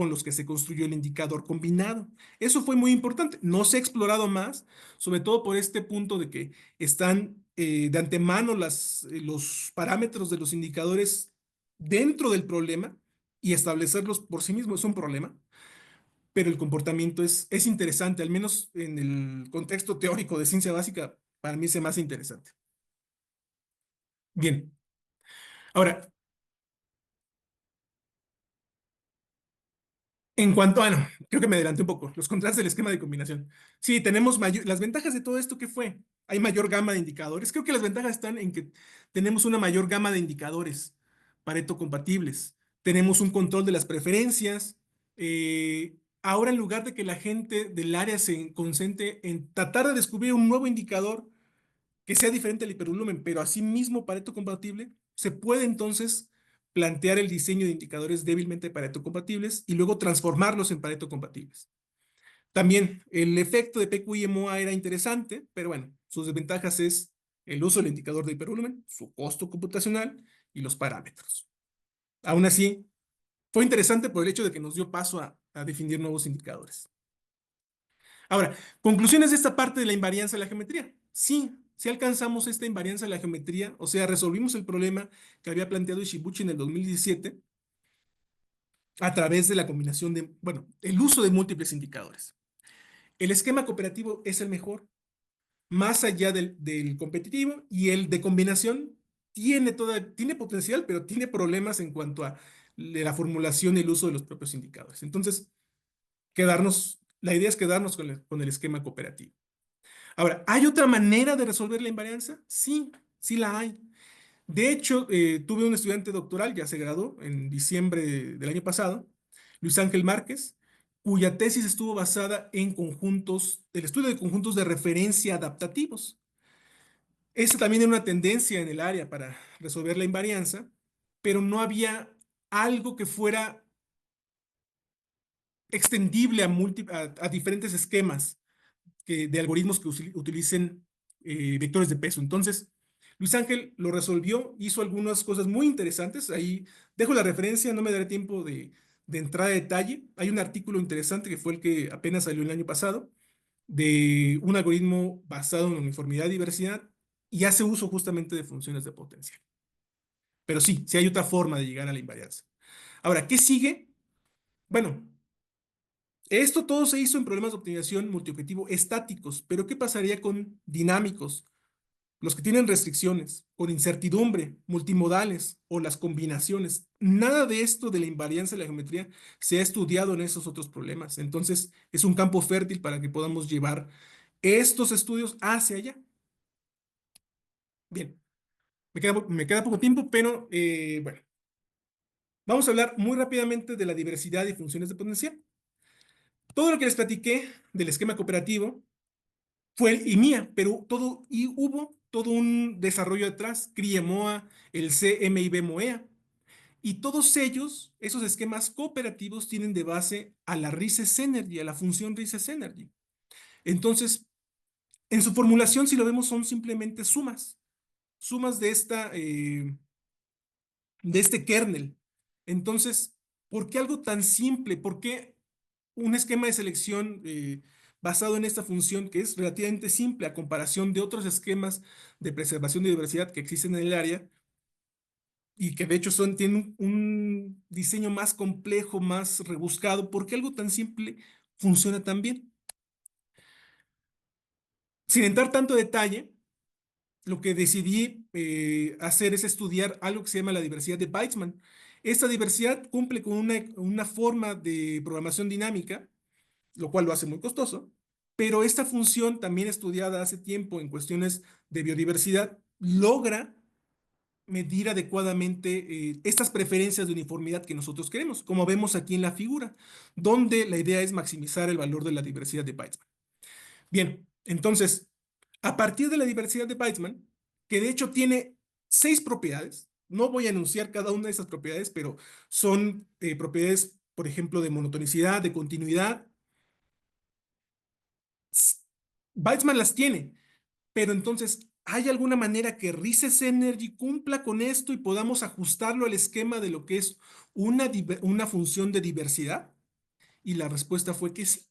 S1: los que se construyó el indicador combinado. Eso fue muy importante. No se ha explorado más, sobre todo por este punto de que están de antemano los parámetros de los indicadores dentro del problema y establecerlos por sí mismos es un problema, pero el comportamiento es interesante, al menos en el contexto teórico de ciencia básica, para mí se me hace interesante. Bien, ahora, en cuanto a, no, creo que me adelanté un poco, los contrastes del esquema de combinación. Sí, tenemos las ventajas de todo esto, ¿qué fue? Hay mayor gama de indicadores. Creo que las ventajas están en que tenemos una mayor gama de indicadores Pareto compatibles. Tenemos un control de las preferencias. Ahora, en lugar de que la gente del área se concentre en tratar de descubrir un nuevo indicador que sea diferente al hipervolumen, pero asimismo Pareto compatible, se puede entonces plantear el diseño de indicadores débilmente Pareto compatibles y luego transformarlos en Pareto compatibles. También el efecto de PQI-MOA era interesante, pero bueno, sus desventajas es el uso del indicador de hipervolumen, su costo computacional y los parámetros. Aún así, fue interesante por el hecho de que nos dio paso a definir nuevos indicadores. Ahora, conclusiones de esta parte de la invarianza de la geometría. Sí, sí alcanzamos esta invarianza de la geometría, o sea, resolvimos el problema que había planteado Ishibuchi en el 2017 a través de la combinación de, bueno, el uso de múltiples indicadores. El esquema cooperativo es el mejor, más allá del competitivo, y el de combinación tiene potencial, pero tiene problemas en cuanto a la formulación y el uso de los propios indicadores. Entonces, la idea es quedarnos con el esquema cooperativo. Ahora, ¿hay otra manera de resolver la invarianza? Sí, sí la hay. De hecho, tuve un estudiante doctoral, ya se graduó en diciembre del año pasado, Luis Ángel Márquez, cuya tesis estuvo basada en el estudio de conjuntos de referencia adaptativos. Esa también era una tendencia en el área para resolver la invarianza, pero no había algo que fuera extendible a diferentes esquemas de algoritmos que utilicen vectores de peso. Entonces, Luis Ángel lo resolvió, hizo algunas cosas muy interesantes. Ahí dejo la referencia, no me daré tiempo de entrar a detalle. Hay un artículo interesante que fue el que apenas salió el año pasado, de un algoritmo basado en uniformidad y diversidad, y hace uso justamente de funciones de potencia. Pero sí, sí hay otra forma de llegar a la invarianza. Ahora, ¿qué sigue? Bueno, esto todo se hizo en problemas de optimización multiobjetivo estáticos, pero ¿qué pasaría con dinámicos, los que tienen restricciones, con incertidumbre, multimodales o las combinaciones? Nada de esto de la invarianza de la geometría se ha estudiado en esos otros problemas. Entonces, es un campo fértil para que podamos llevar estos estudios hacia allá. Bien, me queda poco tiempo, pero bueno, vamos a hablar muy rápidamente de la diversidad y funciones de potencial. Todo lo que les platiqué del esquema cooperativo fue el IMIA, pero hubo todo un desarrollo detrás, CRIEMOA, el CMIB-MOEA, y todos ellos, esos esquemas cooperativos, tienen de base a la Rises Energy, a la función Rises Energy. Entonces, en su formulación, si lo vemos, son simplemente sumas de este kernel. Entonces, ¿por qué algo tan simple? ¿Por qué un esquema de selección basado en esta función que es relativamente simple a comparación de otros esquemas de preservación de diversidad que existen en el área y que de hecho tienen un diseño más complejo, más rebuscado, porque algo tan simple funciona tan bien. Sin entrar tanto detalle, lo que decidí hacer es estudiar algo que se llama la diversidad de Weizmann. Esta diversidad cumple con una forma de programación dinámica, lo cual lo hace muy costoso, pero esta función, también estudiada hace tiempo en cuestiones de biodiversidad, logra medir adecuadamente estas preferencias de uniformidad que nosotros queremos, como vemos aquí en la figura, donde la idea es maximizar el valor de la diversidad de Weizmann. Bien, entonces, a partir de la diversidad de Weizmann, que de hecho tiene 6 propiedades, no voy a enunciar cada una de esas propiedades, pero son propiedades, por ejemplo, de monotonicidad, de continuidad. Weizmann las tiene, pero entonces, ¿hay alguna manera que Rises Energy cumpla con esto y podamos ajustarlo al esquema de lo que es una función de diversidad? Y la respuesta fue que sí.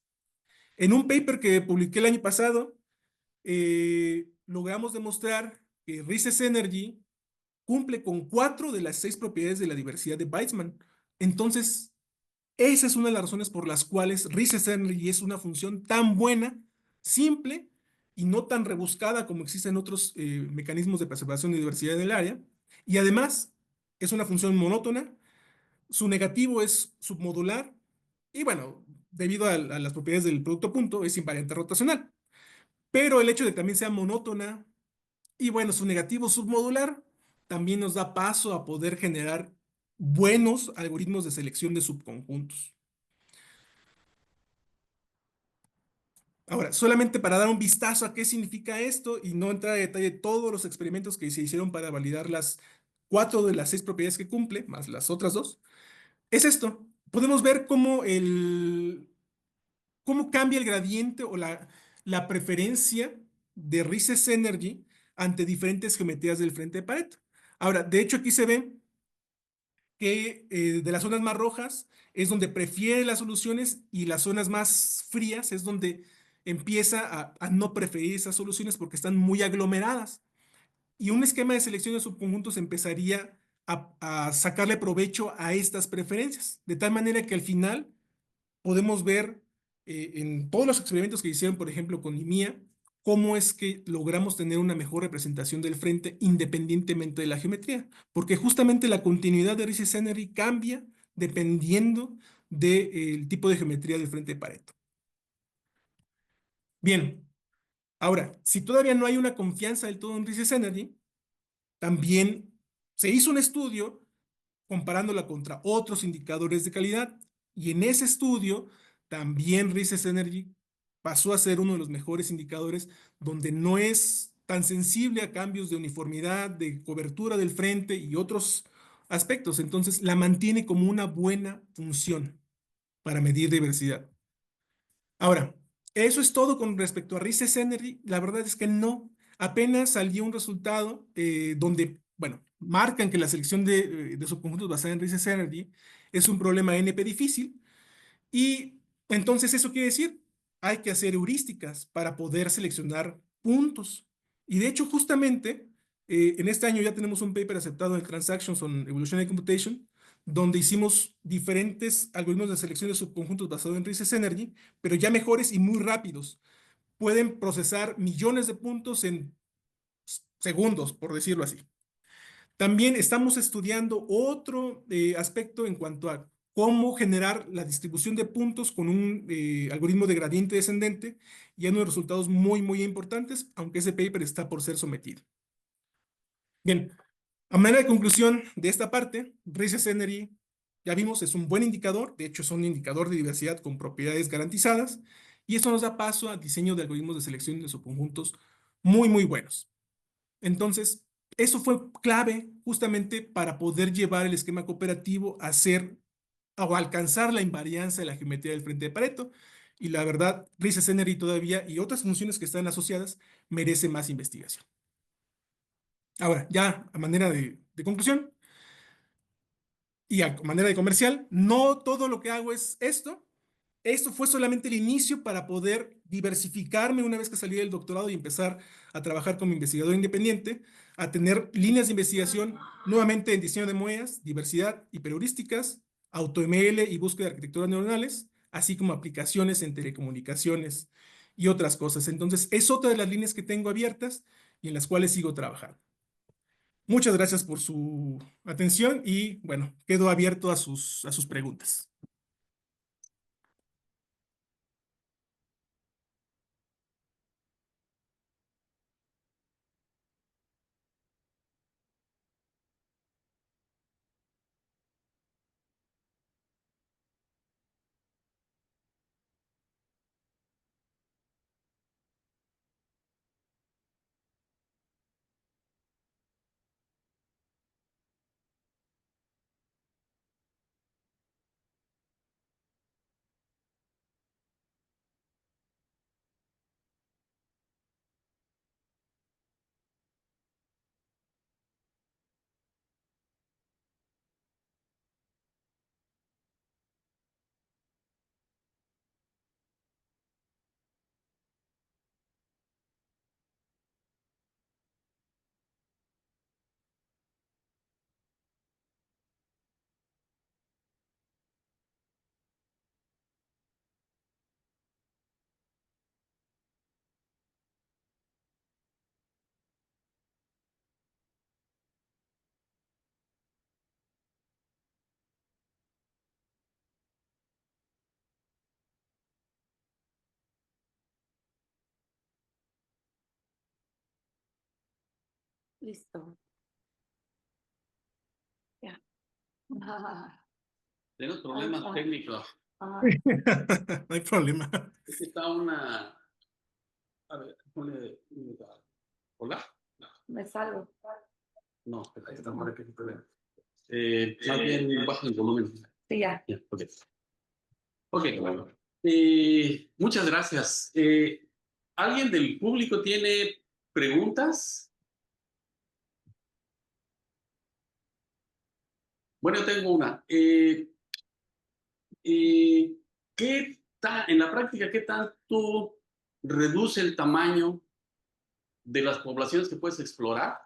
S1: En un paper que publiqué el año pasado, logramos demostrar que Rises Energy cumple con 4 de las 6 propiedades de la diversidad de Weizmann. Entonces, esa es una de las razones por las cuales Rises Energy es una función tan buena, simple y no tan rebuscada como existen otros mecanismos de preservación de diversidad del área. Y además, es una función monótona, su negativo es submodular y bueno, debido a las propiedades del producto punto, es invariante rotacional. Pero el hecho de que también sea monótona y bueno, su negativo submodular también nos da paso a poder generar buenos algoritmos de selección de subconjuntos. Ahora, solamente para dar un vistazo a qué significa esto y no entrar a detalle de todos los experimentos que se hicieron para validar las 4 de las 6 propiedades que cumple, más las otras 2, es esto. Podemos ver cómo cambia el gradiente o la preferencia de Rises Energy ante diferentes geometrías del frente de Pareto. Ahora, de hecho, aquí se ve que de las zonas más rojas es donde prefiere las soluciones y las zonas más frías es donde empieza a no preferir esas soluciones porque están muy aglomeradas. Y un esquema de selección de subconjuntos empezaría a sacarle provecho a estas preferencias, de tal manera que al final podemos ver en todos los experimentos que hicieron, por ejemplo, con IMIA, cómo es que logramos tener una mejor representación del frente independientemente de la geometría, porque justamente la continuidad de Rice Energy cambia dependiendo del tipo de geometría del frente de Pareto. Bien, ahora, si todavía no hay una confianza del todo en Rice Energy, también se hizo un estudio comparándola contra otros indicadores de calidad. Y en ese estudio, también Rises Energy pasó a ser uno de los mejores indicadores donde no es tan sensible a cambios de uniformidad, de cobertura del frente y otros aspectos. Entonces, la mantiene como una buena función para medir diversidad. Ahora, eso es todo con respecto a Rises Energy. La verdad es que no. Apenas salió un resultado donde, bueno, marcan que la selección de subconjuntos basada en Rises Energy es un problema NP difícil. Y entonces eso quiere decir, hay que hacer heurísticas para poder seleccionar puntos. Y de hecho, justamente, en este año ya tenemos un paper aceptado en el Transactions on Evolutionary Computation, donde hicimos diferentes algoritmos de selección de subconjuntos basados en Rises Energy, pero ya mejores y muy rápidos. Pueden procesar millones de puntos en segundos, por decirlo así. También estamos estudiando otro aspecto en cuanto a cómo generar la distribución de puntos con un algoritmo de gradiente descendente y hay unos resultados muy, muy importantes, aunque ese paper está por ser sometido. Bien, a manera de conclusión de esta parte, Rises Energy, ya vimos, es un buen indicador, de hecho es un indicador de diversidad con propiedades garantizadas y esto nos da paso al diseño de algoritmos de selección de subconjuntos muy, muy buenos. Entonces, eso fue clave justamente para poder llevar el esquema cooperativo a ser o alcanzar la invarianza de la geometría del frente de Pareto. Y la verdad, Rises Energy todavía y otras funciones que están asociadas merece más investigación. Ahora, ya a manera de conclusión y a manera de comercial, no todo lo que hago es esto. Esto fue solamente el inicio para poder diversificarme una vez que salí del doctorado y empezar a trabajar como investigador independiente, a tener líneas de investigación nuevamente en diseño de muestras, diversidad hiperheurísticas, AutoML y búsqueda de arquitecturas neuronales, así como aplicaciones en telecomunicaciones y otras cosas. Entonces, es otra de las líneas que tengo abiertas y en las cuales sigo trabajando. Muchas gracias por su atención y bueno, quedo abierto a sus preguntas.
S2: Listo. Ya.
S3: Tenemos problemas técnicos.
S1: No hay problema.
S3: Es que está una. A ver, ponle. ¿Hola? No,
S2: Me salgo.
S3: no, ahí está mal que problema. Más bien bajo el volumen.
S2: Sí, ya.
S3: Ya, ok. Ok, bueno. Muchas gracias. ¿Alguien del público tiene preguntas? Bueno, tengo una. En la práctica, qué tanto reduce el tamaño de las poblaciones que puedes explorar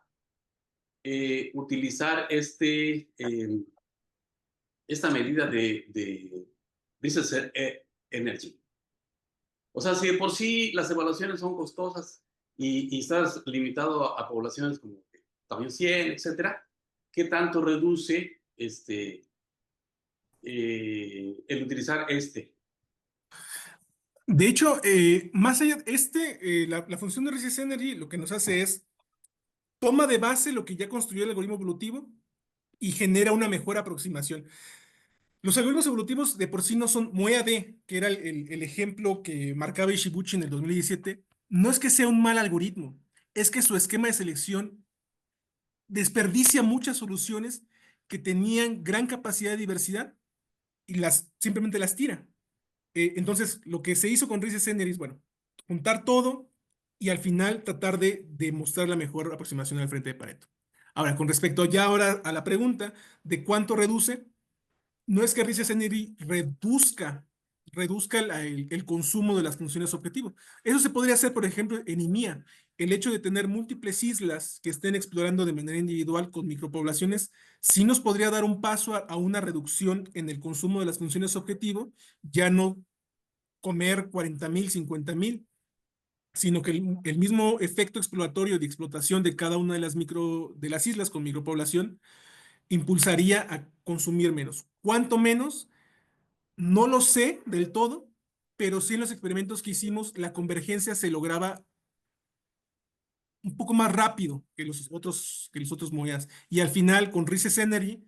S3: utilizar esta medida de Business Energy? O sea, si de por sí las evaluaciones son costosas y estás limitado a poblaciones como tamaño 100, etcétera, ¿qué tanto reduce el utilizar este?
S1: De hecho, más allá de la función de Resist Energy lo que nos hace es toma de base lo que ya construyó el algoritmo evolutivo y genera una mejor aproximación. Los algoritmos evolutivos de por sí no son MoeAD, que era el ejemplo que marcaba Ishibuchi en el 2017. No es que sea un mal algoritmo, es que su esquema de selección desperdicia muchas soluciones que tenían gran capacidad de diversidad y simplemente las tira. Entonces, lo que se hizo con Reese Energy es, bueno, juntar todo y al final tratar de mostrar la mejor aproximación al frente de Pareto. Ahora, con respecto ya ahora a la pregunta de cuánto reduce, no es que Reese Energy reduzca el consumo de las funciones objetivo. Eso se podría hacer, por ejemplo, en IMIA. El hecho de tener múltiples islas que estén explorando de manera individual con micropoblaciones, sí nos podría dar un paso a una reducción en el consumo de las funciones objetivo, ya no comer 40,000, 50,000, sino que el mismo efecto exploratorio de explotación de cada una de de las islas con micropoblación impulsaría a consumir menos. ¿Cuánto menos? No lo sé del todo, pero sí en los experimentos que hicimos, la convergencia se lograba un poco más rápido que los otros monedas. Y al final, con Research Energy,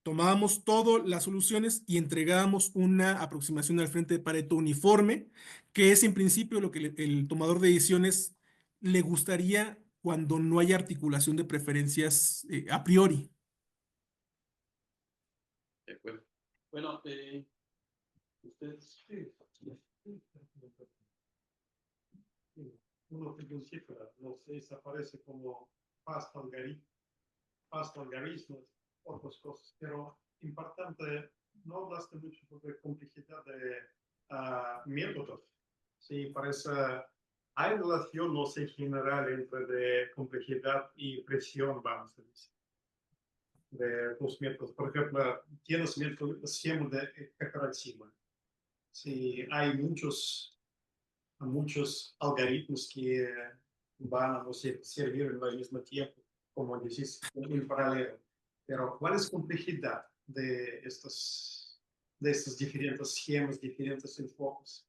S1: tomábamos todas las soluciones y entregábamos una aproximación al frente de Pareto uniforme, que es en principio lo que el tomador de decisiones le gustaría cuando no hay articulación de preferencias a priori.
S3: De acuerdo. Bueno, ustedes.
S4: Sí. Uno que cifra, no sé, se aparece como pasta algoritmos, otras cosas, pero importante, no hablaste mucho sobre complejidad de métodos. Sí, parece, hay relación, no sé, general entre de complejidad y presión, vamos a decir, de los métodos. Por ejemplo, tienes esquema de cooperativa. Sí, hay muchos algoritmos que van a, no sé, servir al mismo tiempo, como decís, en paralelo. Pero, ¿cuál es la complejidad de estos diferentes esquemas, diferentes enfoques?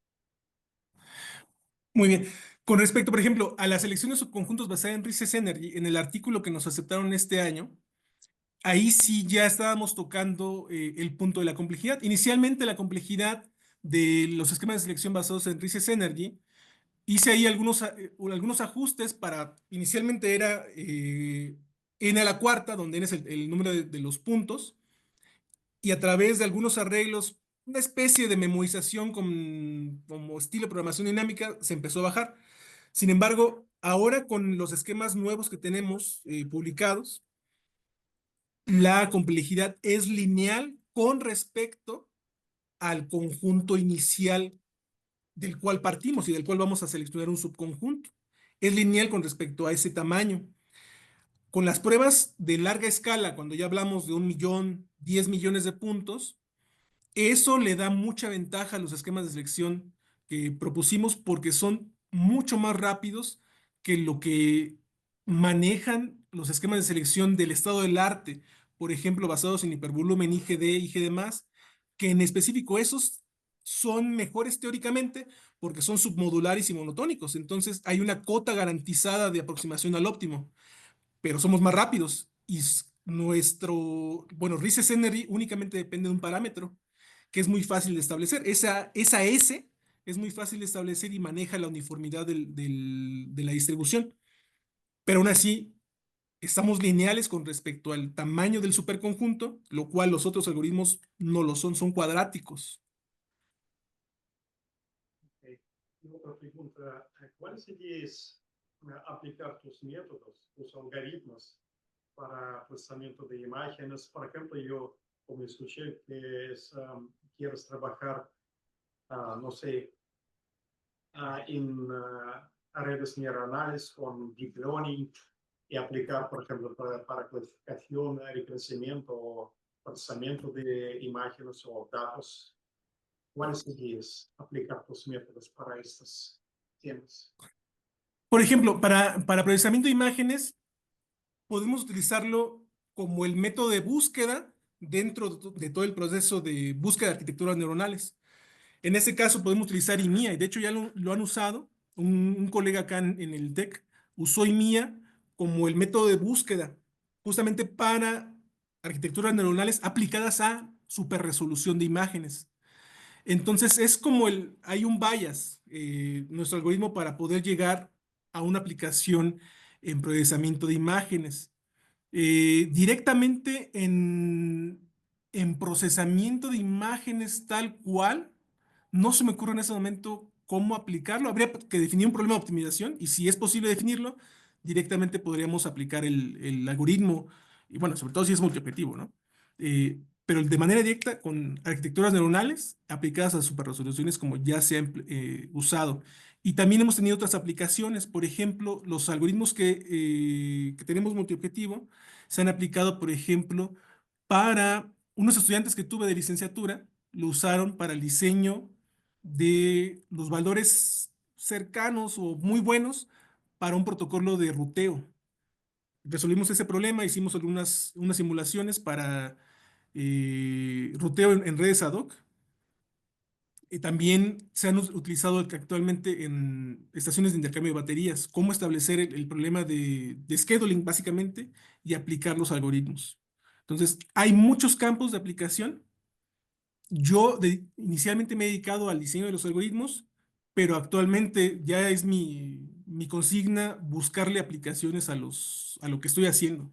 S1: Muy bien. Con respecto, por ejemplo, a las elecciones subconjuntos basadas en Rices Energy, en el artículo que nos aceptaron este año, ahí sí ya estábamos tocando el punto de la complejidad. Inicialmente, la complejidad de los esquemas de selección basados en Rices Energy, hice ahí algunos ajustes para, inicialmente era n a la cuarta, donde n es el número de los puntos, y a través de algunos arreglos, una especie de memorización como estilo de programación dinámica, se empezó a bajar. Sin embargo, ahora con los esquemas nuevos que tenemos publicados, la complejidad es lineal con respecto al conjunto inicial del cual partimos y del cual vamos a seleccionar un subconjunto. Es lineal con respecto a ese tamaño. Con las pruebas de larga escala, cuando ya hablamos de 1 millón, 10 millones de puntos, eso le da mucha ventaja a los esquemas de selección que propusimos porque son mucho más rápidos que lo que manejan los esquemas de selección del estado del arte, por ejemplo, basados en hipervolumen, IGD, IG+, que en específico esos son mejores teóricamente porque son submodulares y monotónicos. Entonces hay una cota garantizada de aproximación al óptimo, pero somos más rápidos y bueno, Rices Energy únicamente depende de un parámetro que es muy fácil de establecer. Esa S es muy fácil de establecer y maneja la uniformidad de la distribución. Pero aún así, estamos lineales con respecto al tamaño del superconjunto, lo cual los otros algoritmos no lo son, son cuadráticos.
S4: Okay. Y otra pregunta, ¿cuál sería aplicar tus métodos, tus algoritmos para procesamiento de imágenes? Por ejemplo, yo, como escuché, quieres trabajar, no sé, redes neuronales con deep learning y aplicar, por ejemplo, para clasificación, crecimiento o procesamiento de imágenes o datos. ¿Cuáles serías aplicar tus métodos para estos temas?
S1: Por ejemplo, para procesamiento de imágenes, podemos utilizarlo como el método de búsqueda dentro de todo el proceso de búsqueda de arquitecturas neuronales. En ese caso podemos utilizar IMIA, y de hecho ya lo han usado. Un colega acá en el TEC usó IMIA como el método de búsqueda, justamente para arquitecturas neuronales aplicadas a superresolución de imágenes. Entonces es como hay un bias, nuestro algoritmo para poder llegar a una aplicación en procesamiento de imágenes. Directamente en procesamiento de imágenes tal cual, no se me ocurre en ese momento cómo aplicarlo. Habría que definir un problema de optimización y si es posible definirlo, directamente podríamos aplicar el algoritmo, y bueno, sobre todo si es multiobjetivo, ¿no? Pero de manera directa con arquitecturas neuronales aplicadas a superresoluciones como ya se ha usado. Y también hemos tenido otras aplicaciones, por ejemplo, los algoritmos que tenemos multiobjetivo se han aplicado, por ejemplo, para unos estudiantes que tuve de licenciatura, lo usaron para el diseño de los valores cercanos o muy buenos para un protocolo de ruteo. Resolvimos ese problema, hicimos unas simulaciones para ruteo en redes ad hoc. También se han utilizado actualmente en estaciones de intercambio de baterías, cómo establecer el problema de scheduling básicamente y aplicar los algoritmos. Entonces, hay muchos campos de aplicación. Inicialmente me he dedicado al diseño de los algoritmos, pero actualmente ya es mi consigna buscarle aplicaciones a lo que estoy haciendo.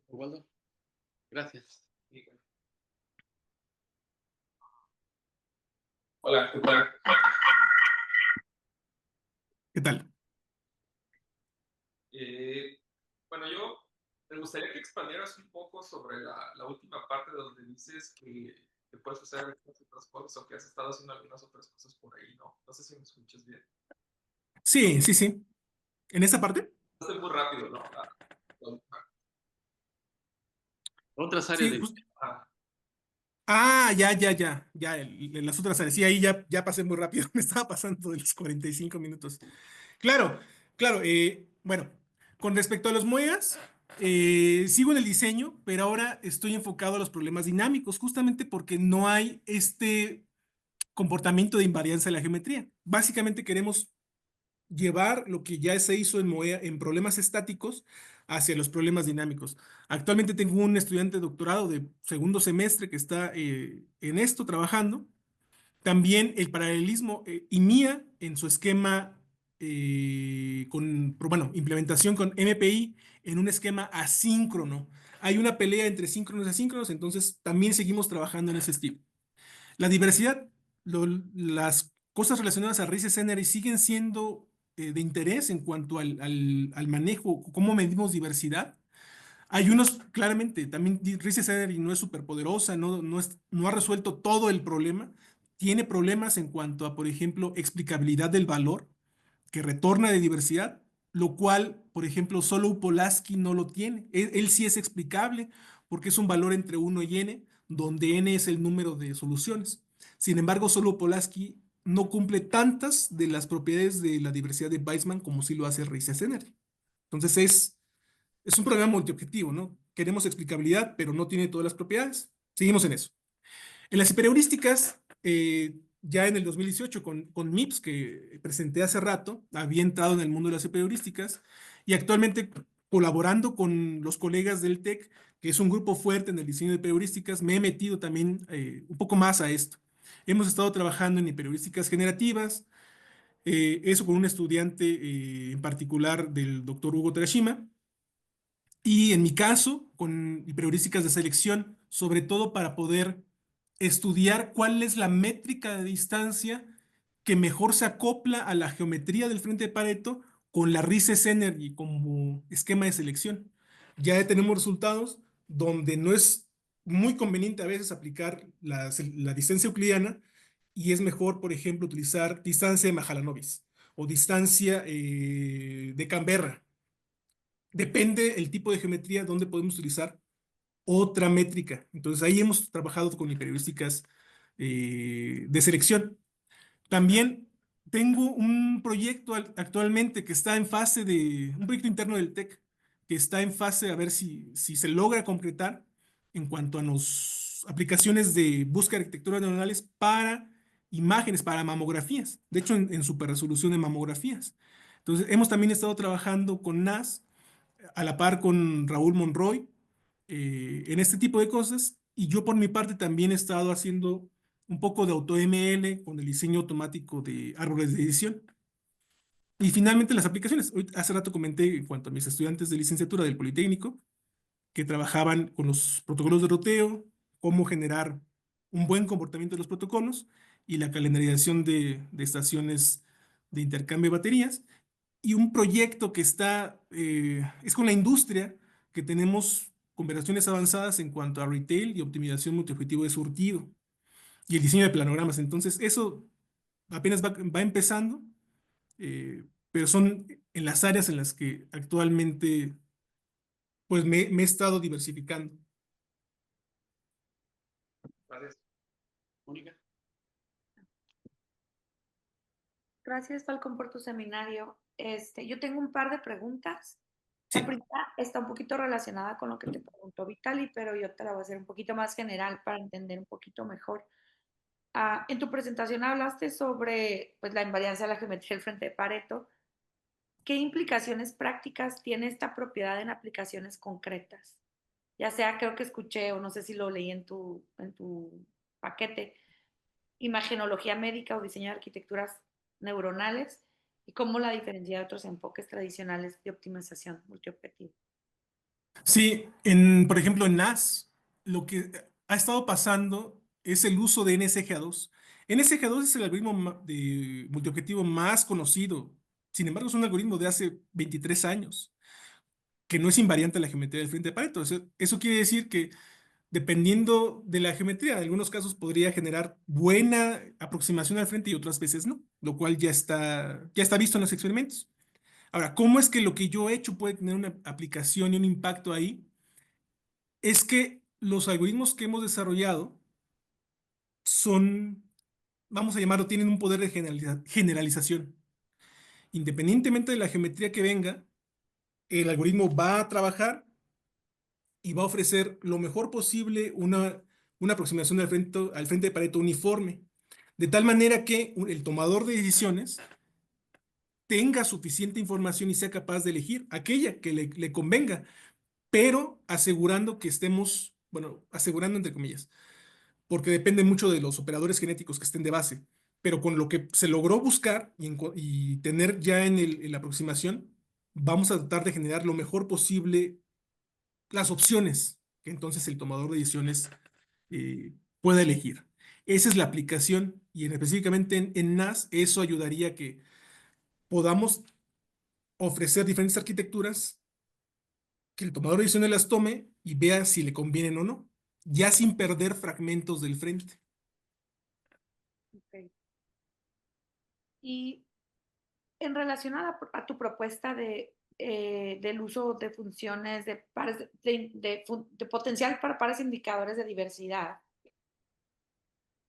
S3: Osvaldo, gracias.
S2: Hola, ¿qué tal?
S1: ¿Qué tal?
S2: Bueno, me gustaría que expandieras un poco sobre la última parte donde dices que que puedes hacer algunas otras cosas o que has estado haciendo algunas otras cosas por ahí, ¿no? No sé si me escuchas bien.
S1: Sí, sí, sí. ¿En esa parte?
S2: Hace muy rápido, ¿no?
S3: Otras áreas
S1: Sí,
S3: de...
S2: Ah,
S1: ya, las otras áreas. Sí, ahí ya pasé muy rápido, me estaba pasando de los 45 minutos. Claro, claro, bueno, con respecto a los MOEAs, sigo en el diseño, pero ahora estoy enfocado a los problemas dinámicos, justamente porque no hay este comportamiento de invarianza de la geometría. Básicamente queremos llevar lo que ya se hizo en MOEA en problemas estáticos hacia los problemas dinámicos. Actualmente tengo un estudiante de doctorado de segundo semestre que está en esto trabajando. También el paralelismo IMIA en su esquema bueno, implementación con MPI en un esquema asíncrono. Hay una pelea entre síncronos y asíncronos, entonces también seguimos trabajando en ese estilo. La diversidad, las cosas relacionadas a raíces Energy siguen siendo de interés en cuanto al manejo, cómo medimos diversidad. Hay unos, claramente, también Rices Energy no es súper poderosa, no ha resuelto todo el problema. Tiene problemas en cuanto a, por ejemplo, explicabilidad del valor que retorna de diversidad, lo cual, por ejemplo, solo Polaski no lo tiene. Él sí es explicable porque es un valor entre 1 y n, donde n es el número de soluciones. Sin embargo, solo Polaski no cumple tantas de las propiedades de la diversidad de Weismann como sí lo hace Rices Energy. Entonces es un problema multiobjetivo, ¿no? Queremos explicabilidad, pero no tiene todas las propiedades. Seguimos en eso. En las hiperheurísticas, ya en el 2018 con MIPS, que presenté hace rato, había entrado en el mundo de las hiperheurísticas y actualmente colaborando con los colegas del TEC, que es un grupo fuerte en el diseño de hiperheurísticas, me he metido también un poco más a esto. Hemos estado trabajando en hiperheurísticas generativas, eso con un estudiante en particular del doctor Hugo Terashima, y en mi caso, con heurísticas de selección, sobre todo para poder estudiar cuál es la métrica de distancia que mejor se acopla a la geometría del frente de Pareto con la Rices Energy como esquema de selección. Ya tenemos resultados donde no es muy conveniente a veces aplicar la distancia euclidiana y es mejor, por ejemplo, utilizar distancia de Mahalanobis o distancia de Canberra. Depende el tipo de geometría donde podemos utilizar otra métrica. Entonces ahí hemos trabajado con hiperheurísticas de selección. También tengo un proyecto actualmente que está en fase un proyecto interno del TEC, que está en fase a ver si se logra concretar en cuanto a las aplicaciones de búsqueda de arquitecturas neuronales para imágenes, para mamografías. De hecho, en superresolución de mamografías. Entonces, hemos también estado trabajando con NAS a la par con Raúl Monroy en este tipo de cosas. Y yo por mi parte también he estado haciendo un poco de AutoML con el diseño automático de árboles de edición. Y finalmente las aplicaciones. Hace rato comenté en cuanto a mis estudiantes de licenciatura del Politécnico, que trabajaban con los protocolos de ruteo, cómo generar un buen comportamiento de los protocolos y la calendarización de estaciones de intercambio de baterías y un proyecto que es con la industria, que tenemos conversaciones avanzadas en cuanto a retail y optimización multiobjetivo de surtido y el diseño de planogramas. Entonces, eso apenas va empezando, pero son en las áreas en las que actualmente pues me he estado diversificando.
S2: gracias.
S3: Mónica.
S5: Gracias, Falcón, por tu seminario. Yo tengo un par de preguntas.
S1: Sí.
S5: La primera está un poquito relacionada con lo que te preguntó Vitali, pero yo te la voy a hacer un poquito más general para entender un poquito mejor. En tu presentación hablaste sobre pues, la invariancia de la geometría del frente de Pareto. ¿Qué implicaciones prácticas tiene esta propiedad en aplicaciones concretas? Ya sea, creo que escuché, o no sé si lo leí en tu paquete, imagenología médica o diseño de arquitecturas neuronales y cómo la diferencia de otros enfoques tradicionales de optimización multiobjetivo.
S1: Sí, por ejemplo, en NAS, lo que ha estado pasando es el uso de NSGA2. NSGA2 es el algoritmo de multiobjetivo más conocido. Sin embargo, es un algoritmo de hace 23 años, que no es invariante a la geometría del frente de Pareto. Eso quiere decir que dependiendo de la geometría. En algunos casos podría generar buena aproximación al frente y otras veces no, lo cual ya está visto en los experimentos. Ahora, ¿cómo es que lo que yo he hecho puede tener una aplicación y un impacto ahí? Es que los algoritmos que hemos desarrollado son, vamos a llamarlo, tienen un poder de generalización. Independientemente de la geometría que venga, el algoritmo va a trabajar y va a ofrecer lo mejor posible una aproximación al frente de Pareto uniforme, de tal manera que el tomador de decisiones tenga suficiente información y sea capaz de elegir aquella que le convenga, pero asegurando que estemos, bueno, asegurando entre comillas, porque depende mucho de los operadores genéticos que estén de base, pero con lo que se logró buscar y tener ya en la aproximación, vamos a tratar de generar lo mejor posible las opciones que entonces el tomador de decisiones pueda elegir. Esa es la aplicación y específicamente en NAS eso ayudaría a que podamos ofrecer diferentes arquitecturas, que el tomador de decisiones las tome y vea si le convienen o no, ya sin perder fragmentos del frente.
S5: Ok. Y en relación a tu propuesta del uso de funciones de pares de potencial para pares indicadores de diversidad,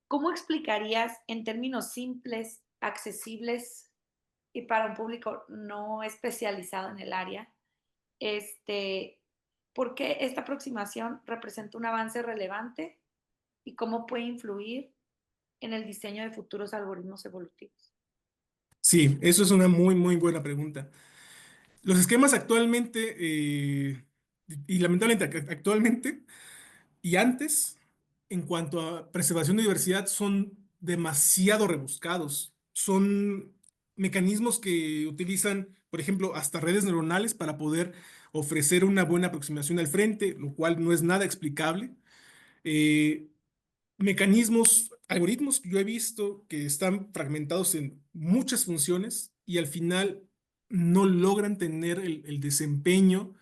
S5: ¿cómo explicarías en términos simples, accesibles y para un público no especializado en el área, este, por qué esta aproximación representa un avance relevante y cómo puede influir en el diseño de futuros algoritmos evolutivos?
S1: Sí, eso es una muy, muy buena pregunta. Los esquemas actualmente, y lamentablemente actualmente y antes, en cuanto a preservación de diversidad, son demasiado rebuscados. Son mecanismos que utilizan, por ejemplo, hasta redes neuronales para poder ofrecer una buena aproximación al frente, lo cual no es nada explicable. Eh, Mecanismos, algoritmos que yo he visto que están fragmentados en muchas funciones y al final no logran tener el desempeño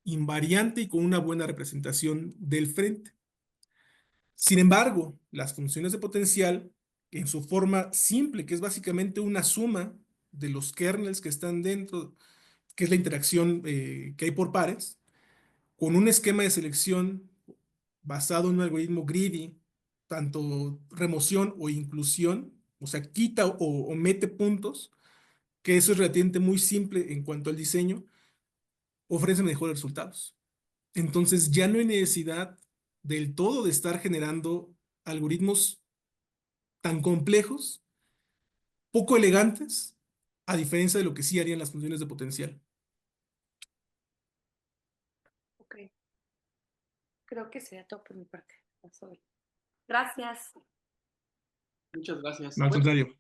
S1: invariante y con una buena representación del frente. Sin embargo, las funciones de potencial, en su forma simple, que es básicamente una suma de los kernels que están dentro, que es la interacción que hay por pares, con un esquema de selección basado en un algoritmo greedy, tanto remoción o inclusión, o sea, quita o mete puntos, que eso es relativamente muy simple en cuanto al diseño, ofrece mejores resultados. Entonces ya no hay necesidad del todo de estar generando algoritmos tan complejos, poco elegantes, a diferencia de lo que sí harían las funciones de potencial.
S5: Ok, creo que sería todo por mi parte. Gracias.
S3: Muchas gracias.
S1: Al
S3: Bueno,
S1: contrario.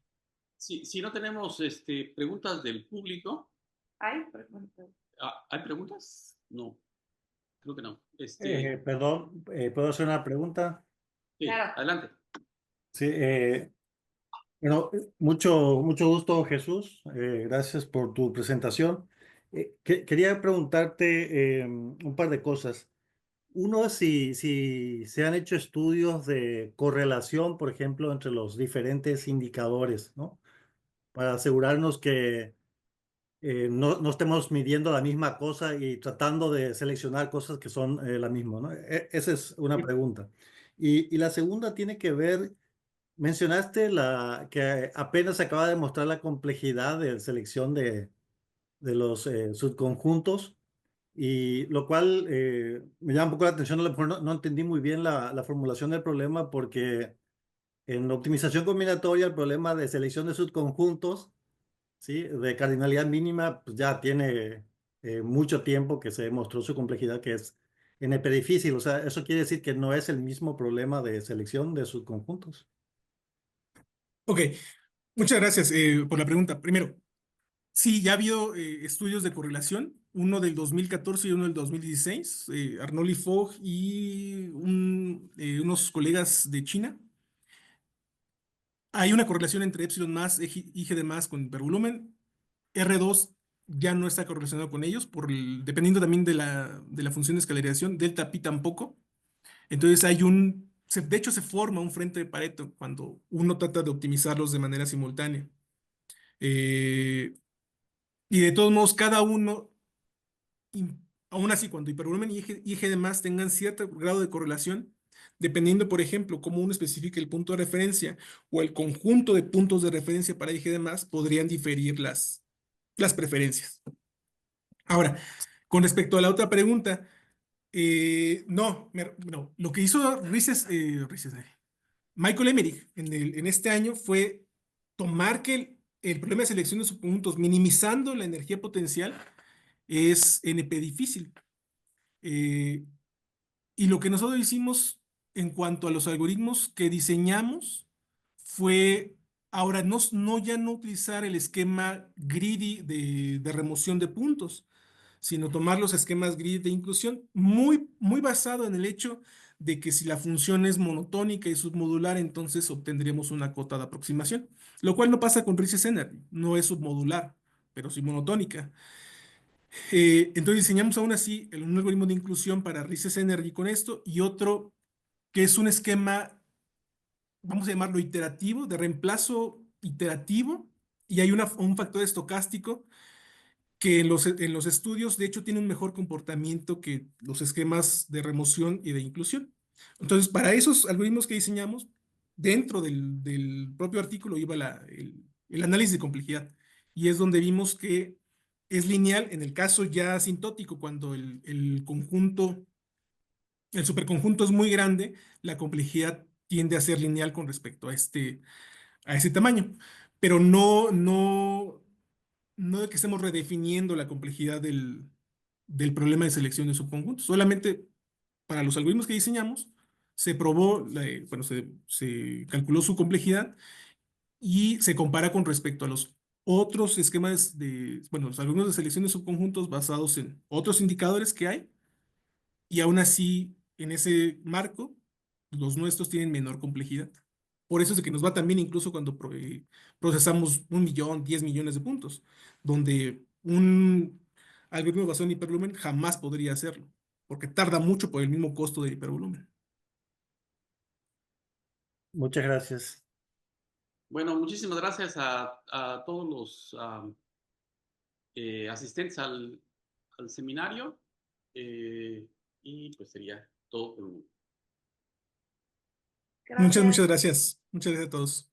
S3: si no tenemos preguntas del público,
S5: Ay,
S3: ¿hay preguntas? No, creo que no.
S6: Perdón, ¿puedo hacer una pregunta?
S3: Sí,
S5: claro.
S3: adelante.
S6: Sí, bueno, mucho gusto, Jesús. Gracias por tu presentación. Quería preguntarte un par de cosas. Uno, si se han hecho estudios de correlación, por ejemplo, entre los diferentes indicadores, ¿no? Para asegurarnos que no estemos midiendo la misma cosa y tratando de seleccionar cosas que son la misma, ¿no? Esa es una pregunta. Y la segunda tiene que ver, mencionaste que apenas se acaba de mostrar la complejidad de selección de los subconjuntos, y lo cual me llama un poco la atención. A lo mejor no entendí muy bien la formulación del problema, porque en optimización combinatoria el problema de selección de subconjuntos, ¿sí? De cardinalidad mínima, pues ya tiene mucho tiempo que se demostró su complejidad, que es NP difícil. O sea, eso quiere decir que no es el mismo problema de selección de subconjuntos.
S1: Ok, muchas gracias por la pregunta. Primero, sí, ya ha habido estudios de correlación, uno del 2014 y uno del 2016, Arnoldi Fogg y unos colegas de China. Hay una correlación entre epsilon más, IG de más con hipervolumen. R2 ya no está correlacionado con ellos, dependiendo también de la función de escalarización. Delta pi tampoco. Entonces de hecho se forma un frente de Pareto cuando uno trata de optimizarlos de manera simultánea. Y de todos modos, cada uno, aún así, cuando hipervolumen y y G demás tengan cierto grado de correlación, dependiendo, por ejemplo, cómo uno especifique el punto de referencia o el conjunto de puntos de referencia para IG demás, podrían diferir las preferencias. Ahora, con respecto a la otra pregunta, no, lo que hizo Michael Emmerich en este año fue tomar que el problema de selección de subconjuntos, minimizando la energía potencial, es NP difícil. Y lo que nosotros hicimos en cuanto a los algoritmos que diseñamos fue ahora ya no utilizar el esquema greedy de remoción de puntos, sino tomar los esquemas grid de inclusión, muy basado en el hecho de que si la función es monotónica y submodular, entonces obtendríamos una cota de aproximación, lo cual no pasa con Rices Energy, no es submodular, pero sí monotónica. Entonces diseñamos aún así un algoritmo de inclusión para Rices Energy con esto y otro que es un esquema, vamos a llamarlo iterativo, de reemplazo iterativo, y hay un factor estocástico que en los estudios, de hecho, tiene un mejor comportamiento que los esquemas de remoción y de inclusión. Entonces, para esos algoritmos que diseñamos, dentro del propio artículo iba el análisis de complejidad. Y es donde vimos que es lineal en el caso ya asintótico, cuando el superconjunto es muy grande, la complejidad tiende a ser lineal con respecto a ese tamaño. Pero no de que estemos redefiniendo la complejidad del problema de selección de subconjuntos. Solamente para los algoritmos que diseñamos, se probó, bueno, se calculó su complejidad y se compara con respecto a los otros esquemas bueno, los algoritmos de selección de subconjuntos basados en otros indicadores que hay, y aún así, en ese marco, los nuestros tienen menor complejidad. Por eso es de que nos va tan bien incluso cuando procesamos 1 millón, 10 millones de puntos, donde un algoritmo basado en hipervolumen jamás podría hacerlo, porque tarda mucho por el mismo costo del hipervolumen.
S6: Muchas gracias.
S3: Bueno, muchísimas gracias a todos los asistentes al seminario. Y pues sería todo por el momento.
S1: Muchas
S5: Gracias.
S1: gracias. Muchas gracias a todos.